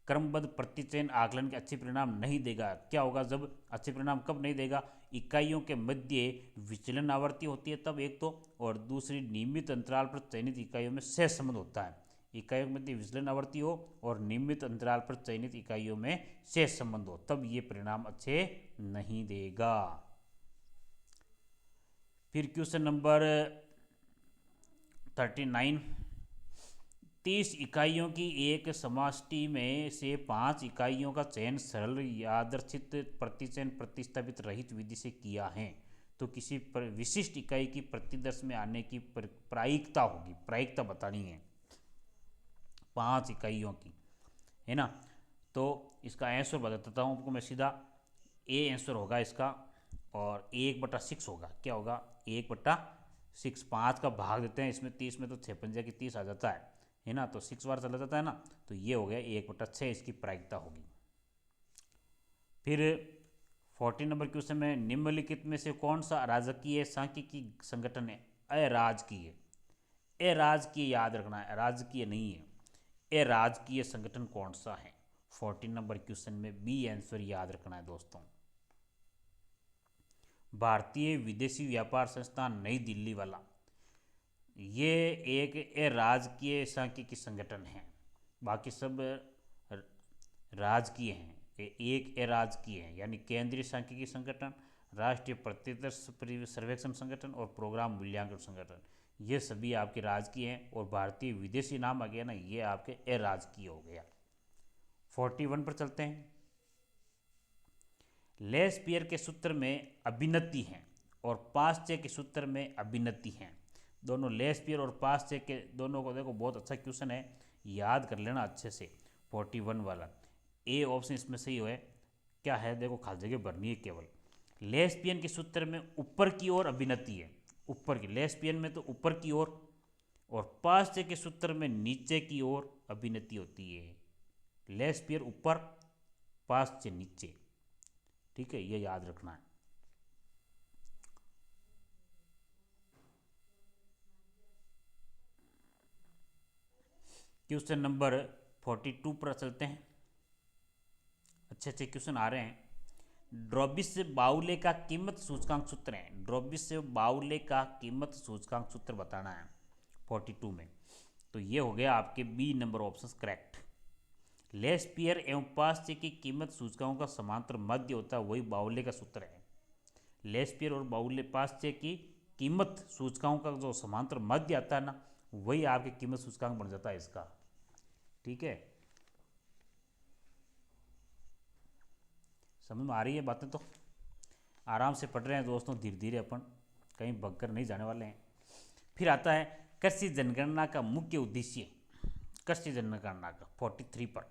क्रमबद्ध प्रतिचयन आकलन के अच्छे परिणाम नहीं देगा, क्या होगा जब अच्छे परिणाम कब नहीं देगा? इकाइयों के मध्य विचलन आवृत्ति होती है तब एक तो, और दूसरी नियमित अंतराल पर चयनित इकाइयों में सह संबंध होता है। इकाइयों के मध्य विचलन आवृत्ति हो और नियमित अंतराल पर चयनित इकाइयों में सह संबंध हो, तब ये परिणाम अच्छे नहीं देगा। फिर क्वेश्चन नंबर 39, 30 इकाइयों की एक समष्टि में से 5 इकाइयों का चयन सरल यादृच्छिक प्रतिचयन प्रतिस्थापित रहित विधि से किया है, तो किसी विशिष्ट इकाई की प्रतिदर्श में आने की प्रायिकता होगी, प्रायिकता बतानी है 5 इकाइयों की, है ना। तो इसका आंसर बता देता हूँ आपको मैं सीधा, ए आंसर होगा इसका, और 1/6 होगा, क्या होगा? 1/6, 5 का भाग देते हैं इसमें 30 में, तो 6 पंजे की 30 आ जाता है ना, तो 6 बार चला जाता है ना, तो ये हो गया 1/6 इसकी प्रायिकता होगी। फिर 40 नंबर क्वेश्चन में, निम्नलिखित में से कौन सा राजकीय सांख्यिकी संगठन है अराजकीय? अराजकीय याद रखना है, राजकीय नहीं है, अराजकीय संगठन कौन सा है? 40 नंबर क्वेश्चन में बी आंसर याद रखना है दोस्तों, भारतीय विदेशी व्यापार संस्थान नई दिल्ली वाला, ये एक राजकीय सांख्यिकी संगठन है, बाकी सब राजकीय हैं, एक राजकीय है, यानी केंद्रीय सांख्यिकी संगठन, राष्ट्रीय प्रतिदर्श सर्वेक्षण संगठन और प्रोग्राम मूल्यांकन संगठन, ये सभी आपके राजकीय हैं, और भारतीय विदेशी नाम आ गया ना, ये आपके अराजकीय हो गया। 41 पर चलते हैं। लेस्पियर के सूत्र में अभिनति है और पाश्चय के सूत्र में अभिनति है, दोनों लेस्पियर और पाश्चय के दोनों को देखो, बहुत अच्छा क्वेश्चन है, याद कर लेना अच्छे से। 41 वाला ए ऑप्शन इसमें सही है, क्या है देखो, खाली जगह भरनी है केवल। लेस्पियन के सूत्र में ऊपर की ओर अभिनति है, ऊपर की, लेस्पियन में तो ऊपर की ओर, और पाश्चय के सूत्र में नीचे की ओर अभिनति होती है, लेस्पियर ऊपर, पाश्चय नीचे। ठीक है, ये याद रखना है। क्वेश्चन नंबर 42 पर चलते हैं, अच्छे अच्छे क्वेश्चन आ रहे हैं। ड्रॉबिस बाउले का कीमत सूचकांक सूत्र है, ड्रॉबिस बाउले का कीमत सूचकांक सूत्र बताना है 42 में, तो ये हो गया आपके B number option correct. Laspeyres एवं पाश्चय की कीमत सूचकांकों का समांतर मध्य होता है, वही बाउले का सूत्र है। लेस्पियर और बाउले पाश्चय की कीमत सूचकांकों का जो समांतर मध्य आता है ना, वही आपकी कीमत सूचकांक बन जाता है इसका। ठीक है, समझ में आ रही है बातें? तो आराम से पढ़ रहे हैं दोस्तों, धीरे धीरे, अपन कहीं भगकर नहीं जाने वाले हैं। फिर आता है कृषि जनगणना का मुख्य उद्देश्य, कृषि जनगणना का 43 पर,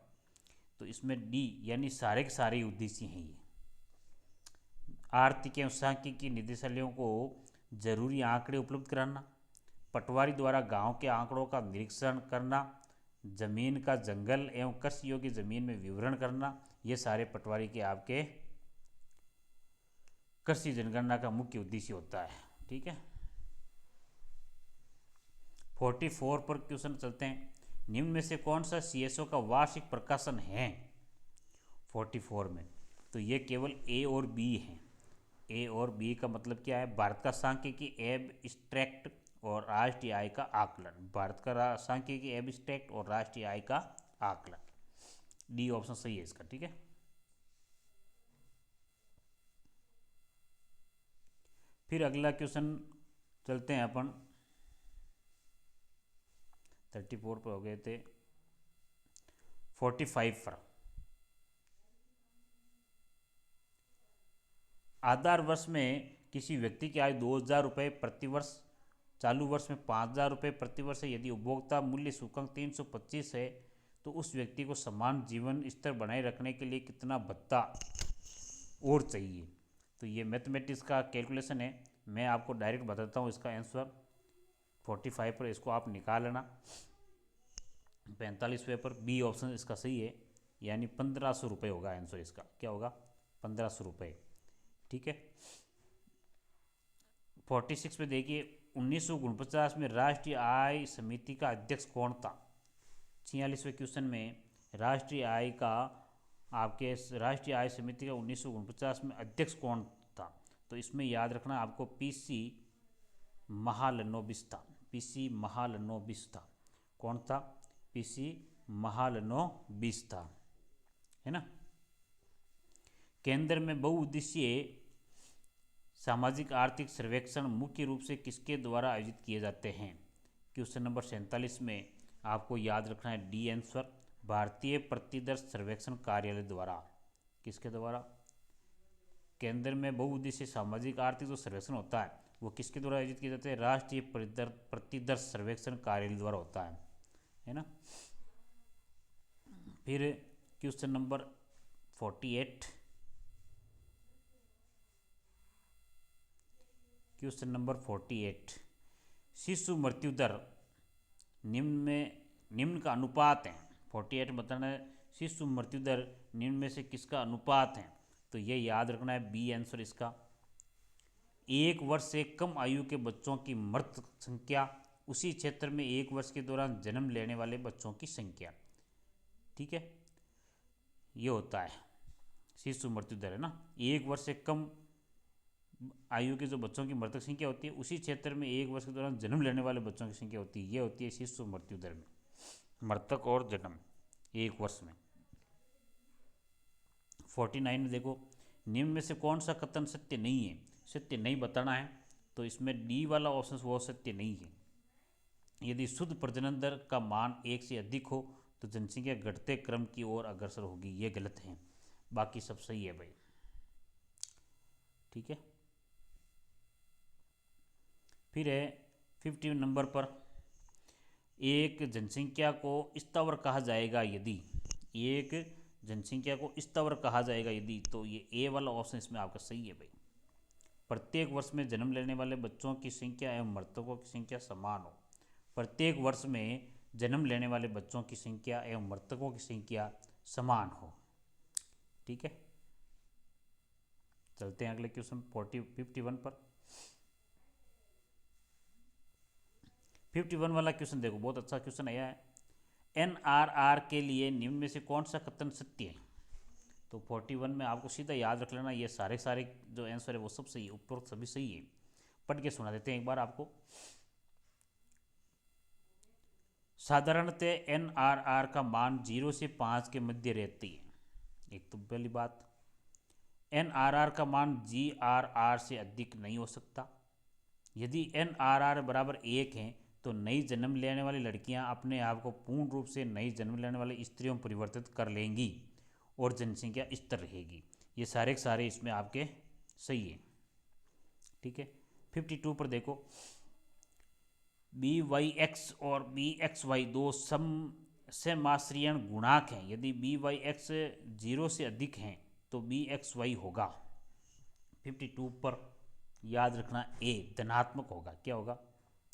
तो इसमें डी यानी सारे के सारे उद्देश्य हैं ये। आर्थिक एवं सांख्यिकी निदेशालयों को जरूरी आंकड़े उपलब्ध कराना, पटवारी द्वारा गांव के आंकड़ों का निरीक्षण करना, जमीन का जंगल एवं कृषि योग्य जमीन में विवरण करना, ये सारे पटवारी के आपके कृषि जनगणना का मुख्य उद्देश्य होता है। ठीक है, 44 पर क्वेश्चन चलते हैं। निम्न में से कौन सा सीएसओ का वार्षिक प्रकाशन है 44 में? तो ये केवल ए और बी है। ए और बी का मतलब क्या है? भारत का सांख्यिकी एब्स्ट्रैक्ट और राष्ट्रीय आय का आकलन, भारत का सांख्यिकी एब्स्ट्रैक्ट और राष्ट्रीय आय का आकलन, डी ऑप्शन सही है इसका। ठीक है, फिर अगला क्वेश्चन चलते हैं अपन 34 पर हो गए थे, 45 पर। आधार वर्ष में किसी व्यक्ति की आय 2,000 रुपये प्रति वर्ष, चालू वर्ष में 5,000 रुपये प्रति वर्ष है। यदि उपभोक्ता मूल्य सूचकांक 325 है तो उस व्यक्ति को समान जीवन स्तर बनाए रखने के लिए कितना भत्ता और चाहिए। तो ये मैथमेटिक्स का कैलकुलेशन है, मैं आपको डायरेक्ट बताता हूँ इसका आंसर 45 पर, इसको आप निकाल लेना। 45वें पर बी ऑप्शन इसका सही है, यानी 1,500 रुपये होगा आंसर इसका। क्या होगा? 1,500 रुपये। ठीक है। 46 पे देखिए, 1949 में राष्ट्रीय आय समिति का अध्यक्ष कौन था? 46वें क्वेश्चन में राष्ट्रीय आय का, आपके राष्ट्रीय आय समिति का 1949 में अध्यक्ष कौन था? तो इसमें याद रखना आपको पीसी महालनोबिस था। पीसी महालनोबिस था। कौन था? पीसी महालनोबिस था, है ना। केंद्र में बहुउद्देशीय सामाजिक आर्थिक सर्वेक्षण मुख्य रूप से किसके द्वारा आयोजित किए जाते हैं? क्वेश्चन नंबर 47 में आपको याद रखना है डी आंसर, भारतीय प्रतिदर्श सर्वेक्षण कार्यालय द्वारा। किसके द्वारा? केंद्र में बहुउद्देशीय सामाजिक आर्थिक जो सर्वेक्षण होता है वो किसके द्वारा आयोजित किए जाते हैं? राष्ट्रीय प्रतिदर्श सर्वेक्षण कार्यालय द्वारा होता है ना। फिर क्वेश्चन नंबर 48, क्वेश्चन नंबर 48, शिशु मृत्यु दर निम्न का अनुपात है। 48 बताना है शिशु मृत्यु दर निम्न में से किसका अनुपात है? तो ये याद रखना है बी आंसर इसका। 1 वर्ष से कम आयु के बच्चों की मृत संख्या, उसी क्षेत्र में 1 वर्ष के दौरान जन्म लेने वाले बच्चों की संख्या। ठीक है, ये होता है शिशु मृत्यु दर, है ना। 1 वर्ष से कम आयु के जो बच्चों की मृतक संख्या होती है, उसी क्षेत्र में 1 वर्ष के दौरान जन्म लेने वाले बच्चों की संख्या होती है, ये होती है शिशु मृत्यु दर में, मृतक और जन्म 1 वर्ष में। 49 में देखो, निम्न में से कौन सा कथन सत्य नहीं है? सत्य नहीं बताना है, तो इसमें डी वाला ऑप्शन वो सत्य नहीं है। यदि शुद्ध प्रजनन दर का मान 1 से अधिक हो तो जनसंख्या घटते क्रम की ओर अग्रसर होगी, ये गलत है, बाकी सब सही है भाई। ठीक है। फिर है 50 नंबर पर, एक जनसंख्या को स्थावर कहा जाएगा यदि, एक जनसंख्या को स्थावर कहा जाएगा यदि, तो ये ए वाला ऑप्शन इसमें आपका सही है भाई। प्रत्येक वर्ष में जन्म लेने वाले बच्चों की संख्या एवं मृतकों की संख्या समान हो। प्रत्येक वर्ष में जन्म लेने वाले बच्चों की संख्या एवं मृतकों की संख्या समान हो। ठीक है, चलते हैं अगले क्वेश्चन 51 पर। 51 वाला क्वेश्चन देखो, बहुत अच्छा क्वेश्चन आया है। एनआरआर के लिए निम्न में से कौन सा कथन सत्य है? तो 41 में आपको सीधा याद रख लेना, ये सारे जो आंसर है वो सब सही है, उपरोक्त सभी सही है। पढ़ के सुना देते हैं एक बार आपको। साधारणतः एनआरआर का मान 0 से 5 के मध्य रहती है। एक तो पहली बात, एनआरआर का मान जीआरआर से अधिक नहीं हो सकता। यदि एनआरआर बराबर 1 है तो नई जन्म लेने वाली लड़कियां अपने आप को पूर्ण रूप से नई जन्म लेने वाली स्त्रियों में परिवर्तित कर लेंगी और जनसंख्या स्थिर रहेगी। ये सारे के सारे इसमें आपके सही है। ठीक है। 52 पर देखो, बी वाई एक्स और बी एक्स वाई दो सममाश्रियण गुणांक हैं। यदि बी वाई एक्स 0 से अधिक हैं तो बी एक्स वाई होगा। 52 पर याद रखना ए धनात्मक होगा। क्या होगा?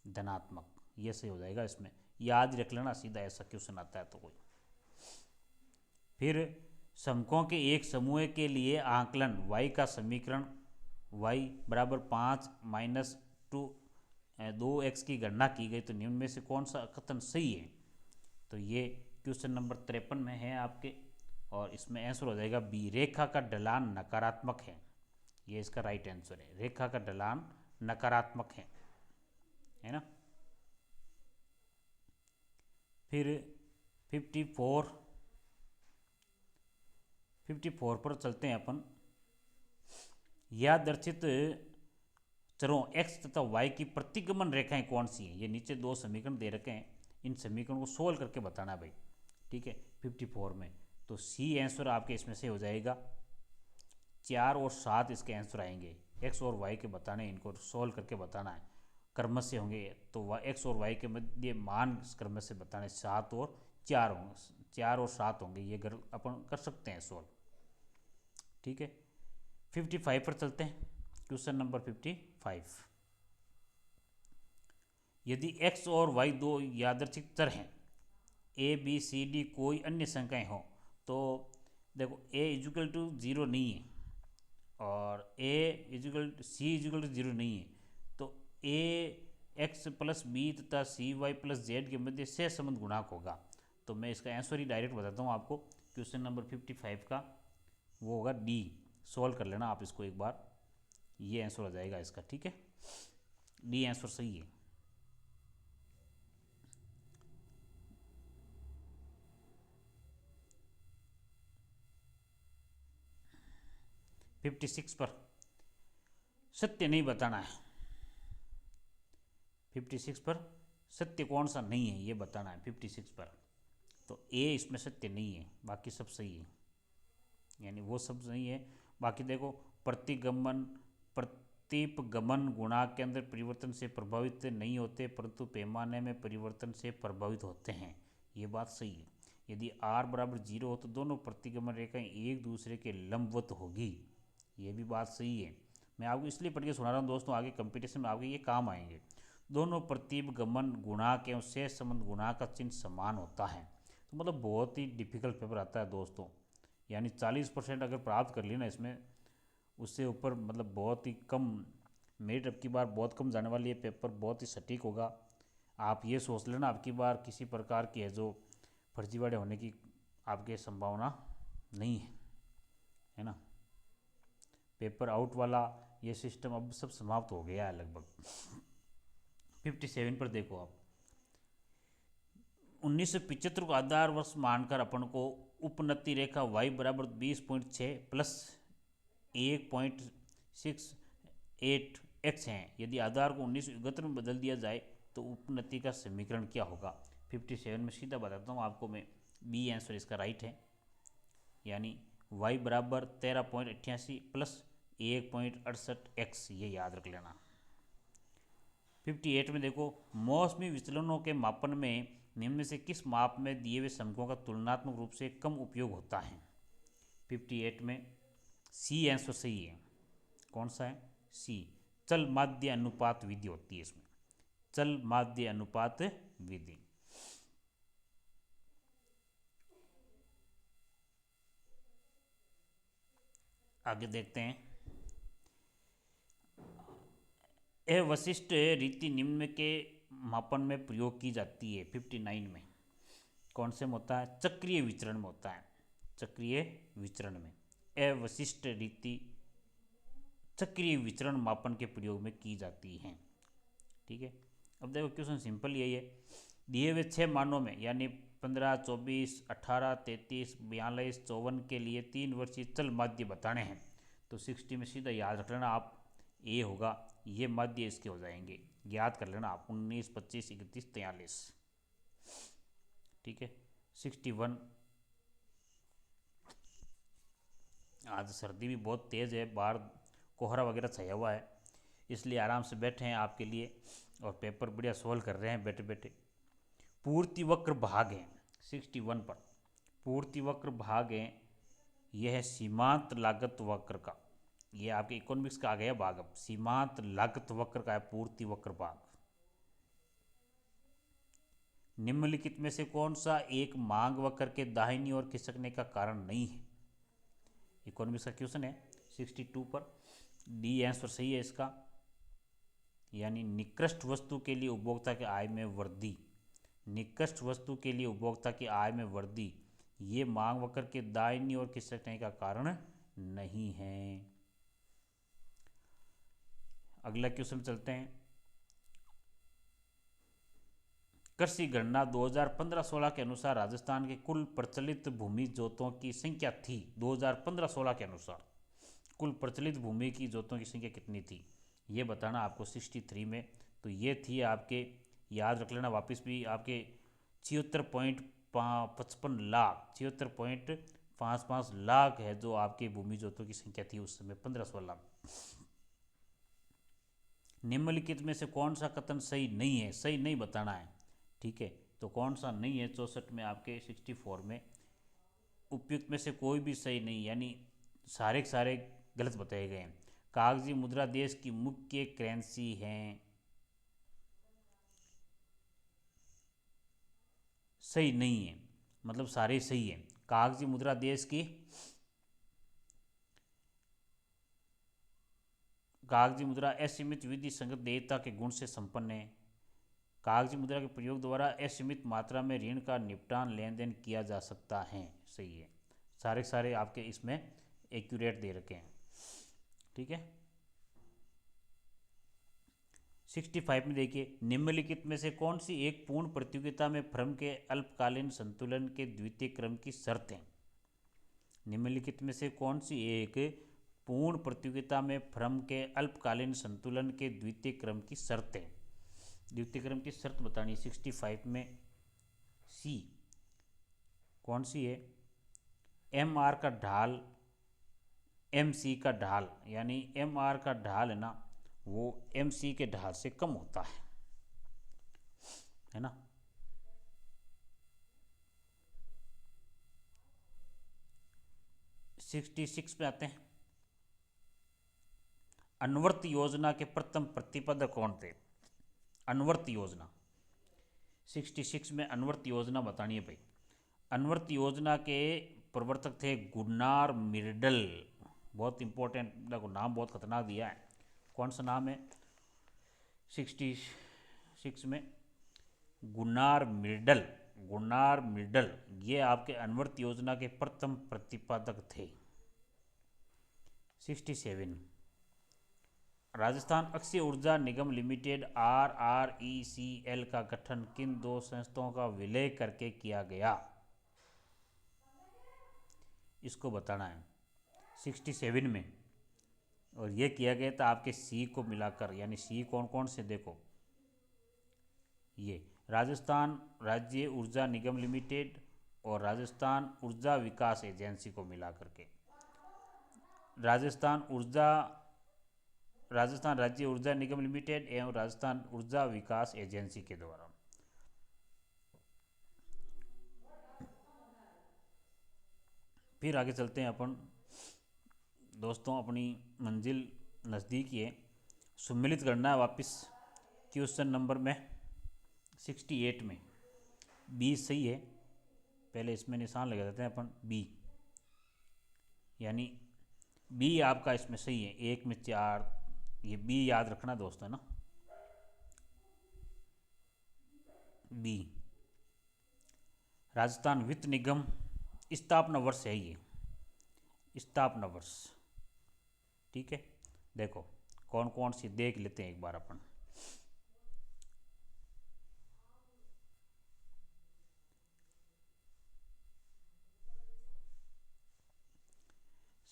धनात्मक। ये सही हो जाएगा, इसमें याद रख लेना, सीधा ऐसा क्वेश्चन आता है तो कोई। फिर समकों के एक समूह के लिए आंकलन y का समीकरण y बराबर 5 माइनस 2x की गणना की गई, तो निम्न में से कौन सा कथन सही है? तो ये क्वेश्चन नंबर 53 में है आपके, और इसमें आंसर हो जाएगा बी, रेखा का ढलान नकारात्मक है। ये इसका राइट आंसर है, रेखा का ढलान नकारात्मक है ना। फिर 54 पर चलते हैं अपन। यह दर्शित चरों x तथा y की प्रतिगमन रेखाएं कौन सी हैं। ये नीचे दो समीकरण दे रखे हैं, इन समीकरण को सोल्व करके बताना है भाई, ठीक है। 54 में तो सी आंसर आपके इसमें से हो जाएगा। 4 और 7 इसके आंसर आएंगे। x और y के बताने, इनको सोल्व करके बताना है, क्रम से होंगे तो x और y के मध्य मान क्रम से बताने, 7 और 4 होंगे, 4 और 7 होंगे, ये अपन कर सकते हैं सोल्व, ठीक है। 55 पर चलते हैं, क्वेश्चन नंबर 55। यदि x और y दो यादृच्छिक चर हैं, a b c d कोई अन्य संख्याएं हो, तो देखो a इजिकल टू 0 नहीं है और c इजिकल टू 0 नहीं है, तो a x प्लस बी तथा सी वाई प्लस जेड के मध्य से संबंध गुणांक होगा। तो मैं इसका आंसर ही डायरेक्ट बताता हूँ आपको, क्वेश्चन नंबर 55 का वो होगा डी। सॉल्व कर लेना आप इसको एक बार, ये आंसर हो जाएगा इसका, ठीक है। डी आंसर सही है। फिफ्टी सिक्स पर सत्य नहीं बताना है। 56 पर सत्य कौन सा नहीं है ये बताना है 56 पर। तो ए इसमें सत्य नहीं है, बाकी सब सही है, यानी वो सब सही है। बाकी देखो प्रतीपगमन गुणांक के अंदर परिवर्तन से प्रभावित नहीं होते, परंतु पैमाने में परिवर्तन से प्रभावित होते हैं, ये बात सही है। यदि r बराबर 0 हो तो दोनों प्रतिगमन रेखाएं एक दूसरे के लंबवत होगी, ये भी बात सही है। मैं आपको इसलिए पढ़ के सुना रहा हूँ दोस्तों, आगे कंपटीशन में आपके ये काम आएंगे। दोनों प्रतिगमन गुणांक एवं शेष संबंध गुणांक का चिन्ह समान होता है। तो मतलब बहुत ही डिफिकल्ट पेपर आता है दोस्तों, यानी 40% अगर प्राप्त कर ली ना इसमें, उससे ऊपर मतलब बहुत ही कम मेरिट अब की बार बहुत कम जाने वाली है, पेपर बहुत ही सटीक होगा। आप ये सोच लेना अब की बार किसी प्रकार की है जो फर्जीवाड़े होने की आपके संभावना नहीं है ना। पेपर आउट वाला ये सिस्टम अब सब समाप्त हो गया है लगभग। 57 पर देखो आप, 1975 को आधार वर्ष मानकर अपन को उपनति रेखा y बराबर 20.6 प्लस 1.68 x है। यदि आधार को 1971 में बदल दिया जाए तो उपनति का समीकरण क्या होगा। 57 में सीधा बताता हूँ आपको मैं, बी आंसर इसका राइट है, यानी y बराबर 13.88 प्लस 1.68 x, ये याद रख लेना। 58 में देखो, मौसमी विचलनों के मापन में निम्न में से किस माप में दिए हुए समकों का तुलनात्मक रूप से कम उपयोग होता है। 58 में सी आंसर सही है। कौन सा है, सी, चल माध्य अनुपात विधि होती है इसमें, चल माध्य अनुपात विधि। आगे देखते हैं, यह वशिष्ठ रीति निम्न के मापन में प्रयोग की जाती है। 59 में कौन से में होता है, चक्रीय विचरण में होता है, चक्रीय विचरण में अवशिष्ट रीति चक्रीय विचरण मापन के प्रयोग में की जाती है, ठीक है। अब देखो क्वेश्चन सिंपल यही है, दिए हुए 6 मानों में यानी 15, 24, 18, 33, 42, 54 के लिए 3 वर्षीय चल माध्य बताने हैं। तो 60 में सीधा याद रख लेना आप, ए होगा, ये माध्य इसके हो जाएंगे, याद कर लेना आप, 19, 25, 31, 43, ठीक है। 61, आज सर्दी भी बहुत तेज़ है, बाहर कोहरा वगैरह छाया हुआ है, इसलिए आराम से बैठे हैं आपके लिए और पेपर बढ़िया सोल्व कर रहे हैं बैठे बैठे। पूर्ति वक्र भाग है 61 पर, पूर्ति वक्र भाग है, यह है सीमांत लागत वक्र का, ये आपके इकोनॉमिक्स का आ गया भाग। अब सीमांत लागत वक्र का है पूर्ति वक्र भाग। निम्नलिखित में से कौन सा एक मांग वक्र के दाहिनी ओर खिसकने का कारण नहीं है। इकोनॉमिक्स का क्वेश्चन है 62 पर, डी आंसर सही है इसका, यानी निकृष्ट वस्तु के लिए उपभोक्ता के आय में वृद्धि, निकृष्ट वस्तु के लिए उपभोक्ता की आय में वृद्धि, ये मांग वक्र के दाहिनी ओर खिसकने का कारण नहीं है। अगला क्वेश्चन चलते हैं, कृषि गणना 2015-16 के अनुसार राजस्थान के कुल प्रचलित भूमि जोतों की संख्या थी। 2015-16 के अनुसार कुल प्रचलित भूमि की जोतों की संख्या कितनी थी। ये बताना आपको 63 में। तो ये थी आपके, याद रख लेना वापस भी, आपके 76.55 लाख, 76.55 लाख है जो आपके भूमि जोतों की संख्या थी उस समय 1516 में। निम्नलिखित में से कौन सा कथन सही नहीं है, सही नहीं बताना है, ठीक है। तो कौन सा नहीं है 64 में, आपके 64 में उपयुक्त में से कोई भी सही नहीं, यानी सारे के सारे गलत बताए गए हैं। कागजी मुद्रा देश की मुख्य करेंसी है, सही नहीं है, मतलब सारे सही है। कागजी मुद्रा देश की, कागजी मुद्रा असीमित विधि संगत देयता के गुण से संपन्न है। कागजी मुद्रा के प्रयोग द्वारा असीमित मात्रा में ऋण का निपटान लेन देन किया जा सकता है, सही है। सारे सारे आपके इसमें एक्यूरेट दे रखे हैं, ठीक है। 65 में देखिए, निम्नलिखित में से कौन सी एक पूर्ण प्रतियोगिता में फर्म के अल्पकालीन संतुलन के द्वितीय क्रम की शर्त है। निम्नलिखित में से कौन सी एक पूर्ण प्रतियोगिता में फर्म के अल्पकालीन संतुलन के द्वितीय क्रम की शर्त है। द्वितीय क्रम की शर्त बतानी 65 में, सी कौन सी है, एम आर का ढाल एम सी का ढाल, यानी एम आर का ढाल है ना वो एम सी के ढाल से कम होता है ना। सिक्सटी सिक्स में आते हैं, अनुवर्त योजना के प्रथम प्रतिपादक कौन थे। अनुवर्त योजना 66 में अनुवर्त योजना बतानी है भाई। अनुवर्त योजना के प्रवर्तक थे गुन्नार मिर्डल, बहुत इंपॉर्टेंट, देखो नाम बहुत खतरनाक दिया है। कौन सा नाम है 66 में, गुन्नार मिर्डल, गुन्नार मिर्डल, ये आपके अनुवर्त योजना के प्रथम प्रतिपादक थे। 67, राजस्थान अक्षय ऊर्जा निगम लिमिटेड RRECL का गठन किन दो संस्थाओं का विलय करके किया गया, इसको बताना है 67 में। और ये किया गया था आपके सी को मिलाकर, यानी सी कौन कौन से देखो, ये राजस्थान राज्य ऊर्जा निगम लिमिटेड और राजस्थान ऊर्जा विकास एजेंसी को मिला करके, राजस्थान राज्य ऊर्जा निगम लिमिटेड एवं राजस्थान ऊर्जा विकास एजेंसी के द्वारा। फिर आगे चलते हैं अपन दोस्तों, अपनी मंजिल नज़दीक ही है। सम्मिलित करना है वापस क्वेश्चन नंबर में 68 में, बी सही है, पहले इसमें निशान लगा देते हैं अपन बी, यानी बी आपका इसमें सही है, 1 में 4, ये बी याद रखना दोस्तों ना, बी। राजस्थान वित्त निगम स्थापना वर्ष है ये, स्थापना वर्ष, ठीक है। देखो कौन कौन सी देख लेते हैं एक बार अपन।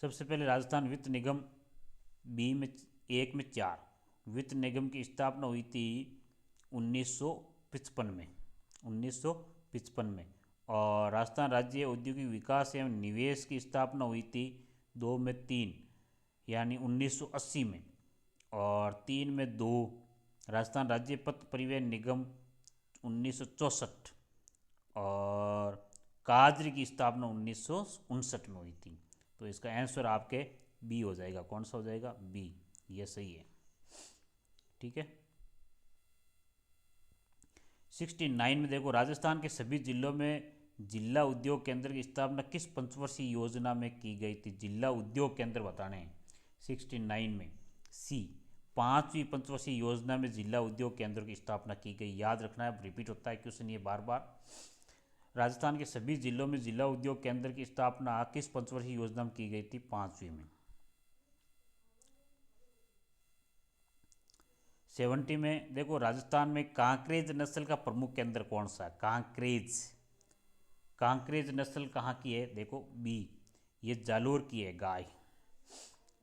सबसे पहले राजस्थान वित्त निगम बी में 1 में 4, वित्त निगम की स्थापना हुई थी 1955 में, 1955 में। और राजस्थान राज्य औद्योगिक विकास एवं निवेश की स्थापना हुई थी 2 में 3, यानी 1980 में। और 3 में 2 राजस्थान राज्य पथ परिवहन निगम 1964, और काजरी की स्थापना 1959 में हुई थी। तो इसका आंसर आपके बी हो जाएगा, कौन सा हो जाएगा, बी, ये सही है, ठीक है। 69 में देखो, राजस्थान के सभी जिलों में जिला उद्योग केंद्र की स्थापना किस पंचवर्षीय योजना में की गई थी। जिला उद्योग केंद्र बताने हैं 69 में, सी 5वीं पंचवर्षीय योजना में जिला उद्योग केंद्र की स्थापना की गई। याद रखना है, रिपीट होता है क्वेश्चन ये बार बार। राजस्थान के सभी जिलों में जिला उद्योग केंद्र की स्थापना किस पंचवर्षीय योजना में की गई थी, 5वीं में। 70 में देखो, राजस्थान में कांकरेज नस्ल का प्रमुख केंद्र कौन सा है, कांकरेज, कांकरेज नस्ल कहाँ की है, देखो बी, ये जालोर की है गाय,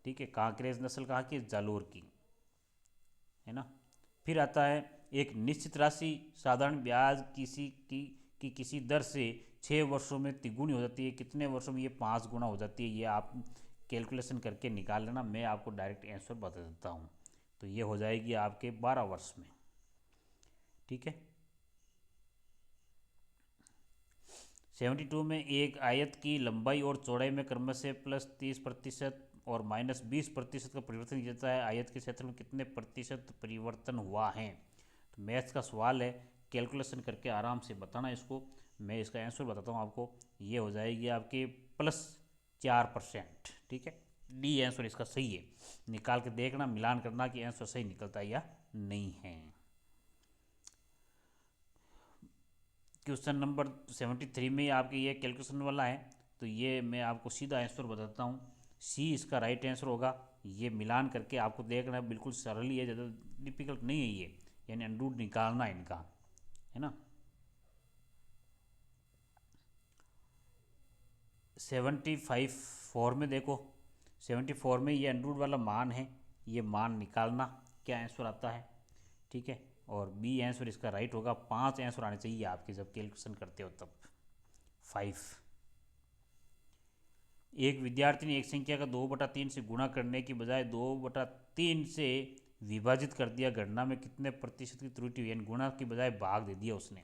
ठीक है। कांकरेज नस्ल कहाँ की है, जालोर की। है ना। फिर आता है एक निश्चित राशि साधारण ब्याज किसी दर से 6 वर्षों में तिगुनी हो जाती है, कितने वर्षों में ये 5 गुना हो जाती है, ये आप कैलकुलेशन करके निकाल लेना, मैं आपको डायरेक्ट आंसर बता देता हूँ। तो ये हो जाएगी आपके 12 वर्ष में। ठीक है। 72 में एक आयत की लंबाई और चौड़ाई में क्रमशः +30% और -20% का परिवर्तन किया जाता है, आयत के क्षेत्र में कितने प्रतिशत परिवर्तन हुआ है। तो मैथ्स का सवाल है, कैलकुलेशन करके आराम से बताना इसको। मैं इसका आंसर बताता हूँ आपको, ये हो जाएगी आपके +4%। ठीक है, डी आंसर इसका सही है। निकाल के देखना, मिलान करना कि आंसर सही निकलता है या नहीं है। क्वेश्चन नंबर 73 में आपके ये कैलकुलेशन वाला है, तो ये मैं आपको सीधा आंसर बताता हूँ, सी इसका राइट आंसर होगा। ये मिलान करके आपको देखना है, बिल्कुल सरल ही है, ज़्यादा डिफिकल्ट नहीं है ये, यानी अंडर निकालना है इनका, है ना। 74 में देखो, 74 में ये अंडर वाला मान है, ये मान निकालना क्या आंसर आता है। ठीक है, और बी आंसर इसका राइट होगा। 5 आंसर आने चाहिए आपके जब कैलकुलेशन करते हो तब। 5। एक विद्यार्थी ने एक संख्या का 2/3 से गुणा करने की बजाय 2/3 से विभाजित कर दिया, गणना में कितने प्रतिशत की त्रुटि हुई, यानी गुणा की बजाय भाग दे दिया उसने,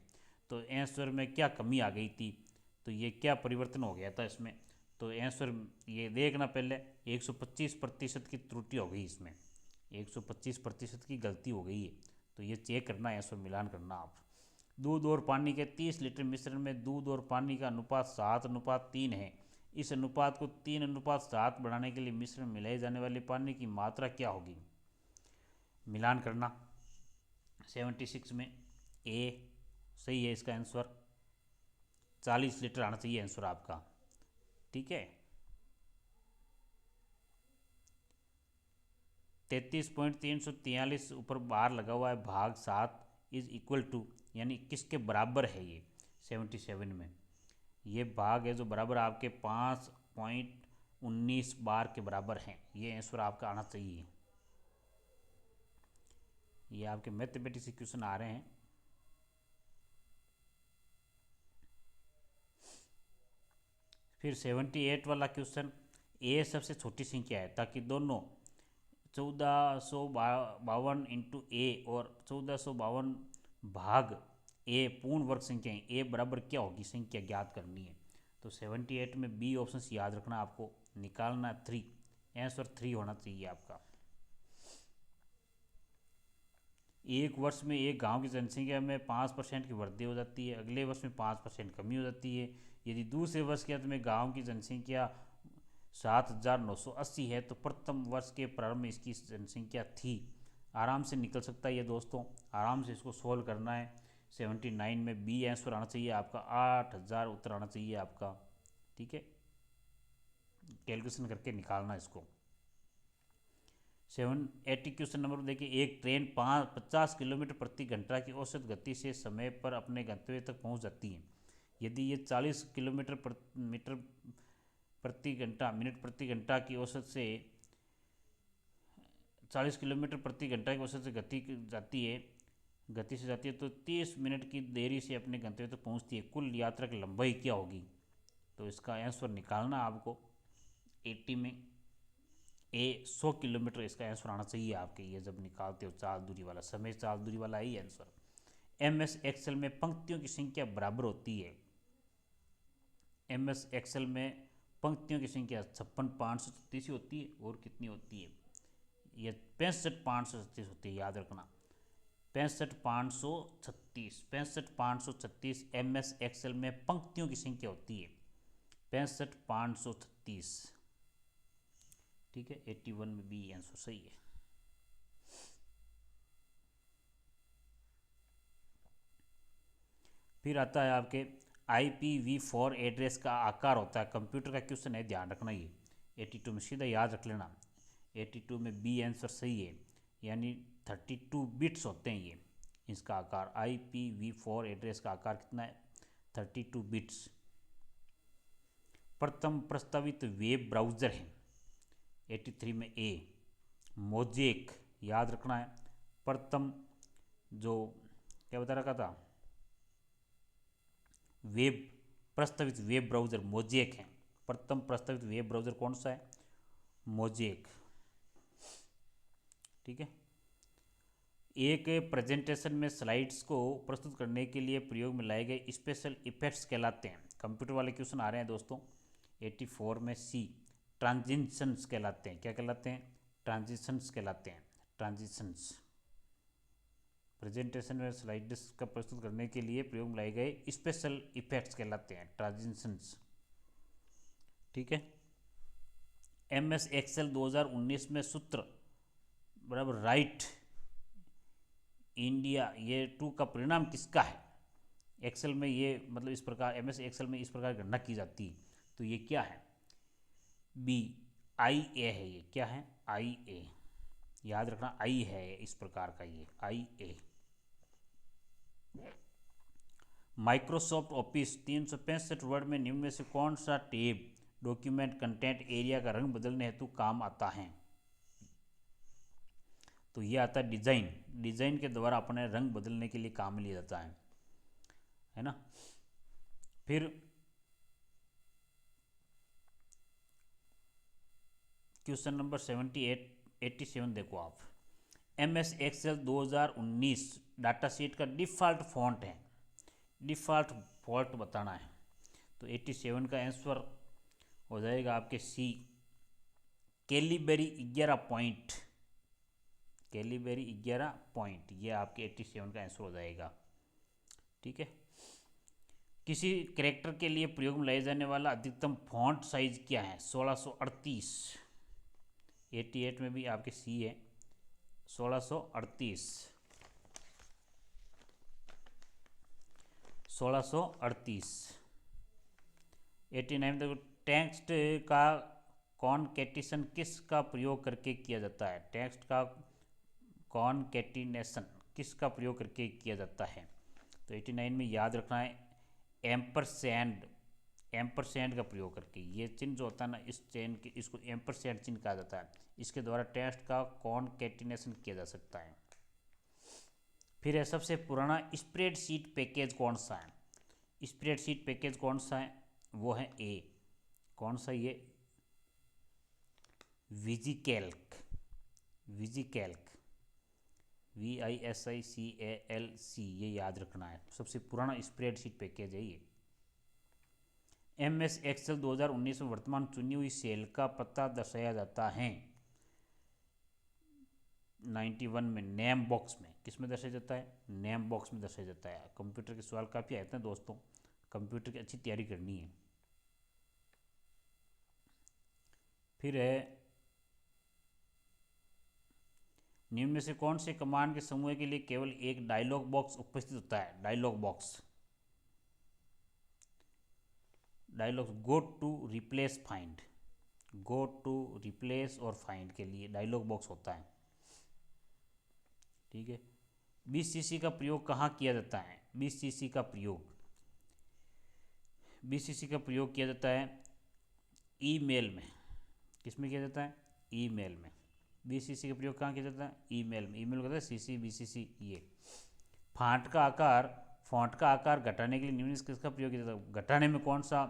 तो आंसर में क्या कमी आ गई थी, तो ये क्या परिवर्तन हो गया था इसमें। तो आंसर ये देखना पहले, 125% की त्रुटि हो गई इसमें, 125% की गलती हो गई है, तो ये चेक करना, आंसर मिलान करना आप। दूध और पानी के 30 लीटर मिश्रण में दूध और पानी का अनुपात 7:3 है, इस अनुपात को 3:7 बढ़ाने के लिए मिश्रण में मिलाई जाने वाली पानी की मात्रा क्या होगी। मिलान करना। 76 में ए सही है इसका आंसर, 40 लीटर आना चाहिए आंसर आपका। ठीक है, 33.343 ऊपर बार लगा हुआ है, भाग 7 इज इक्वल टू, यानी किसके बराबर है ये 77 में, ये भाग है जो बराबर आपके 5.19 बार के बराबर है, ये आंसर आपका आना चाहिए। ये आपके मैथमेटिक्स क्वेश्चन आ रहे हैं। फिर 78 वाला क्वेश्चन, ए सबसे छोटी संख्या है, ताकि दोनों 1452 इंटू ए और 1452 भाग ए पूर्ण वर्ग संख्या है, ए बराबर क्या होगी संख्या ज्ञात करनी है। तो 78 में बी ऑप्शन याद रखना, आपको निकालना 3, आंसर 3 होना चाहिए आपका। एक वर्ष में एक गांव की जनसंख्या में 5% की वृद्धि हो जाती है, अगले वर्ष में 5% कमी हो जाती है। यदि दूसरे वर्ष के अंत में गांव की जनसंख्या 7,980 है, तो प्रथम वर्ष के प्रारंभ में इसकी जनसंख्या थी। आराम से निकल सकता है ये दोस्तों, आराम से इसको सोल्व करना है। 79 में बी आंसर आना चाहिए आपका, 8,000 उत्तर आना चाहिए आपका। ठीक है, कैलकुलेशन करके निकालना इसको। 780 क्वेश्चन नंबर देखिए, एक ट्रेन 50 किलोमीटर प्रति घंटा की औसत गति से समय पर अपने गंतव्य तक पहुंच जाती है। यदि ये 40 किलोमीटर मिनट प्रति घंटा की औसत से 40 किलोमीटर प्रति घंटा की औसत से गति से जाती है, तो 30 मिनट की देरी से अपने गंतव्य तक पहुंचती है, कुल यात्रा की लंबाई क्या होगी। तो इसका आंसर निकालना आपको। 80 में ए 100 किलोमीटर इसका आंसर आना चाहिए आपके, ये जब निकालते हो चाल दूरी वाला, समय चाल दूरी वाला ही आंसर। MS एक्सेल में पंक्तियों की संख्या बराबर होती है, MS एक्सेल में पंक्तियों की संख्या 56,536 होती है, और कितनी होती है, ये 65,536 होती है, याद रखना 65,536 MS एक्सेल में पंक्तियों की संख्या होती है 65,536। ठीक है, 81 में बी आंसर सही है। फिर आता है आपके IPv4 एड्रेस का आकार होता है, कंप्यूटर का क्वेश्चन है, ध्यान रखना ये 82 में सीधा याद रख लेना। 82 में बी आंसर सही है, यानी 32 बिट्स होते हैं ये, इसका आकार IPv4 एड्रेस का आकार कितना है 32 बिट्स। प्रथम प्रस्तावित वेब ब्राउज़र है 83 में ए मोजेक, याद रखना है प्रथम जो क्या बता रखा था, वेब प्रस्तावित वेब ब्राउज़र मोजेक है। प्रथम प्रस्तावित वेब ब्राउज़र कौन सा है? मोजेक। ठीक है। एक प्रेजेंटेशन में स्लाइड्स को प्रस्तुत करने के लिए प्रयोग में लाए गए स्पेशल इफेक्ट्स कहलाते हैं। कंप्यूटर वाले क्वेश्चन आ रहे हैं दोस्तों 84 में सी। ट्रांजिशंस कहलाते हैं। क्या कहलाते हैं? ट्रांजिशंस कहलाते हैं। ट्रांजिशंस प्रेजेंटेशन में स्लाइड्स का प्रस्तुत करने के लिए प्रयोग में लाए गए स्पेशल इफेक्ट्स कहलाते हैं, ट्रांजिशंस। ठीक है। MS एक्सेल 2019 में सूत्र बराबर राइट इंडिया ये 2 का परिणाम किसका है? एक्सेल में ये मतलब इस प्रकार MS एक्सेल में इस प्रकार गणना की जाती है, तो ये क्या है? बी IA है। ये क्या है? IA, याद रखना आई है इस प्रकार का, ये IA। माइक्रोसॉफ्ट ऑफिस 365 वर्ड में निम्न में से कौन सा टैब डॉक्यूमेंट कंटेंट एरिया का रंग बदलने हेतु काम आता है? तो ये आता है डिजाइन। डिजाइन के द्वारा अपने रंग बदलने के लिए काम में लिया जाता है ना। फिर क्वेश्चन नंबर 87 देखो आप। MS एक्सेल 2019 डाटा शीट का डिफ़ॉल्ट फॉन्ट है। डिफ़ॉल्ट फॉन्ट बताना है, तो 87 का आंसर हो जाएगा आपके सी, कैलीबेरी 11 पॉइंट। कैलीबेरी 11 पॉइंट, ये आपके 87 का आंसर हो जाएगा। ठीक है। किसी कैरेक्टर के लिए प्रयोग में लाया जाने वाला अधिकतम फॉन्ट साइज क्या है? 1638। 88 में भी आपके सी है 1638। 1638। 89 देखो, टेक्स्ट का कॉन्केटिनेशन किस का प्रयोग करके किया जाता है? टेक्स्ट का कॉन्केटिनेशन किस का प्रयोग करके किया जाता है? तो 89 में याद रखना है एम्परसैंड। एम्परसैंड का प्रयोग करके, ये चिन्ह जो होता है ना, इस चिन्ह के इसको एम्परसैंड चिन्ह कहा जाता है। इसके द्वारा टेक्स्ट का कॉन्केटिनेशन किया जा सकता है। फिर है सबसे पुराना स्प्रेडशीट पैकेज कौन सा है? स्प्रेडशीट पैकेज कौन सा है? वो है ए, कौन सा? ये विजिकैल्क। विजिकैल्क VISICALC, ये याद रखना है। सबसे पुराना स्प्रेडशीट पैकेज है ये। MS एक्सेल 2019 में वर्तमान चुनी हुई सेल का पता दर्शाया जाता है 91 में नेम बॉक्स में। किस में दर्शाया जाता है? नेम बॉक्स में दर्शाया जाता है। कंप्यूटर के सवाल काफ़ी आते हैं दोस्तों, कंप्यूटर की अच्छी तैयारी करनी है। फिर है निम्न में से कौन से कमांड के समूह के लिए केवल एक डायलॉग बॉक्स उपस्थित होता है? Dialogue box, dialogue go to replace find, go to replace और फाइंड के लिए डायलॉग बॉक्स होता है। ठीक है। BCC का प्रयोग कहाँ किया जाता है? BCC का प्रयोग, BCC का प्रयोग किया जाता है ईमेल में। किस में किया जाता है? ईमेल में। BCC का प्रयोग कहाँ किया जाता है? ईमेल में। ईमेल कहता है CC BCC। ये फॉन्ट का आकार घटाने के लिए निम्न किसका प्रयोग किया जाता है? घटाने में कौन सा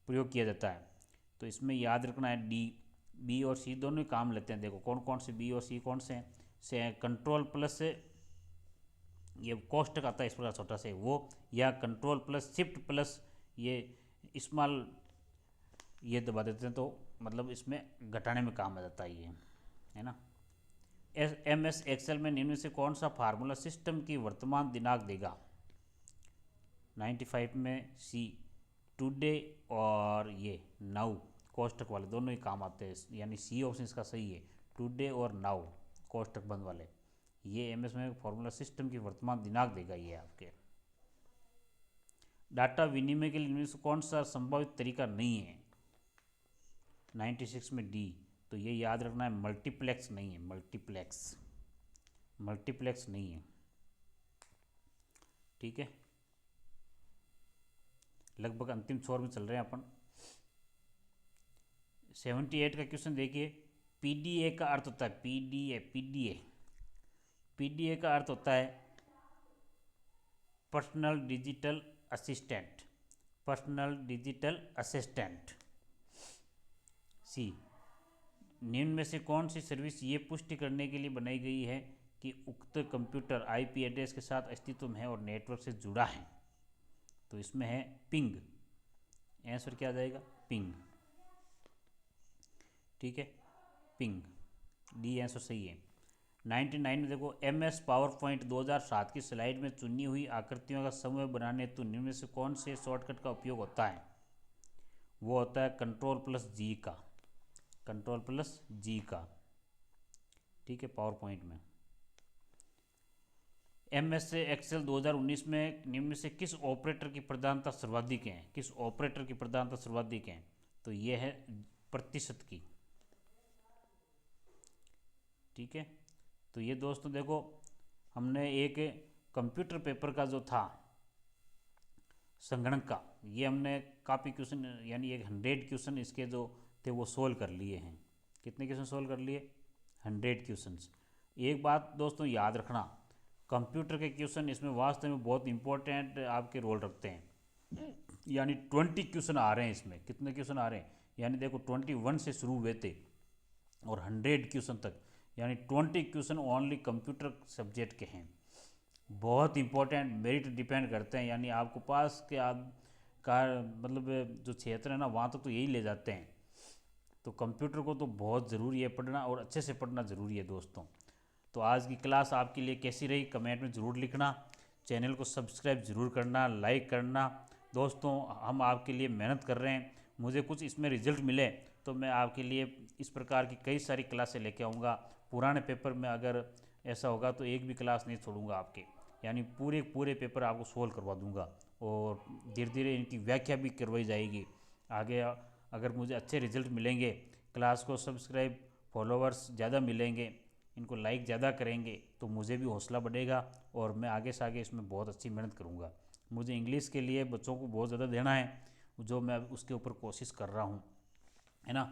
प्रयोग किया जाता है? तो इसमें याद रखना है D, B और C दोनों ही काम लेते हैं। देखो कौन कौन से B और C कौन से हैं? से कंट्रोल प्लस से ये कोष्टक आता है इस प्रकार छोटा से वो, या कंट्रोल प्लस शिफ्ट प्लस ये स्मॉल ये दबा देते हैं, तो मतलब इसमें घटाने में काम आ जाता है ये, है ना। MS एक्सेल में निम्न से कौन सा फार्मूला सिस्टम की वर्तमान दिनांक देगा? 95 में C, टुडे और ये नाउ कोष्टक वाले दोनों ही काम आते हैं, यानी C ऑप्शन इसका सही है। टुडे और नाउ कोष्टक बंद वाले, ये MS में फॉर्मूला सिस्टम की वर्तमान दिनांक देगा ये आपके। डाटा विनिमय के लिए निम्न से कौन सा संभावित तरीका नहीं है? 96 में D, तो ये याद रखना है मल्टीप्लेक्स नहीं है। मल्टीप्लेक्स, मल्टीप्लेक्स नहीं है। ठीक है। लगभग अंतिम छोर में चल रहे हैं अपन। 78 का क्वेश्चन देखिए। PDA का अर्थ होता है PDA, PDA पीडीए का अर्थ होता है personal digital assistant, personal digital assistant. C, निम्न में से कौन सी सर्विस ये पुष्टि करने के लिए बनाई गई है कि उक्त कंप्यूटर आईपी एड्रेस के साथ अस्तित्व में है और नेटवर्क से जुड़ा है? तो इसमें है पिंग। आंसर क्या आ जाएगा? पिंग। ठीक है, पिंग, डी आंसर सही है। 99 में देखो, MS पावरपॉइंट 2007 की स्लाइड में चुनी हुई आकृतियों का समूह बनाने हेतु निम्न में से कौन से शॉर्टकट का उपयोग होता है? वो होता है Ctrl+G का, Ctrl+G का। ठीक है, पावरपॉइंट में। MS एक्सेल 2019 में निम्न में से किस ऑपरेटर की प्रधानता सर्वाधिक है? किस ऑपरेटर की प्रधानता सर्वाधिक है? तो ये है प्रतिशत की। ठीक है, तो ये दोस्तों देखो, हमने एक कंप्यूटर पेपर का जो था संगणक का, ये हमने काफ़ी क्वेश्चन यानी 100 क्वेश्चन इसके जो थे वो सोल्व कर लिए हैं। कितने क्वेश्चन सोल्व कर लिए? 100 क्वेश्चंस। एक बात दोस्तों याद रखना, कंप्यूटर के क्वेश्चन इसमें वास्तव में बहुत इंपॉर्टेंट आपके रोल रखते हैं। यानी 20 क्वेश्चन आ रहे हैं इसमें। कितने क्वेश्चन आ रहे हैं? यानी देखो 21 से शुरू हुए थे और 100 क्वेश्चन तक, यानी 20 क्वेश्चन ओनली कंप्यूटर सब्जेक्ट के हैं। बहुत इंपॉर्टेंट, मेरिट डिपेंड करते हैं, यानी आपको पास के का मतलब जो क्षेत्र है ना वहाँ तक तो यही ले जाते हैं। तो कंप्यूटर को तो बहुत ज़रूरी है पढ़ना, और अच्छे से पढ़ना ज़रूरी है दोस्तों। तो आज की क्लास आपके लिए कैसी रही कमेंट में ज़रूर लिखना। चैनल को सब्सक्राइब ज़रूर करना, लाइक करना। दोस्तों हम आपके लिए मेहनत कर रहे हैं, मुझे कुछ इसमें रिजल्ट मिले तो मैं आपके लिए इस प्रकार की कई सारी क्लासें लेके आऊँगा। पुराने पेपर में अगर ऐसा होगा तो एक भी क्लास नहीं छोड़ूंगा आपके, यानी पूरे पूरे पेपर आपको सोल्व करवा दूंगा, और धीरे धीरे इनकी व्याख्या भी करवाई जाएगी आगे। अगर मुझे अच्छे रिजल्ट मिलेंगे, क्लास को सब्सक्राइब फॉलोअर्स ज़्यादा मिलेंगे, इनको लाइक ज़्यादा करेंगे, तो मुझे भी हौसला बढ़ेगा और मैं आगे से आगे इसमें बहुत अच्छी मेहनत करूँगा। मुझे इंग्लिश के लिए बच्चों को बहुत ज़्यादा देना है, जो मैं उसके ऊपर कोशिश कर रहा हूँ, है ना,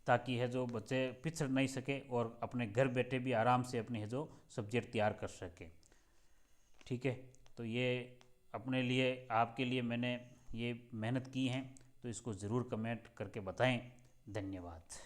ताकि है जो बच्चे पिछड़ नहीं सके और अपने घर बैठे भी आराम से अपने है जो सब्जेक्ट तैयार कर सके। ठीक है, तो ये अपने लिए आपके लिए मैंने ये मेहनत की है, तो इसको ज़रूर कमेंट करके बताएं। धन्यवाद।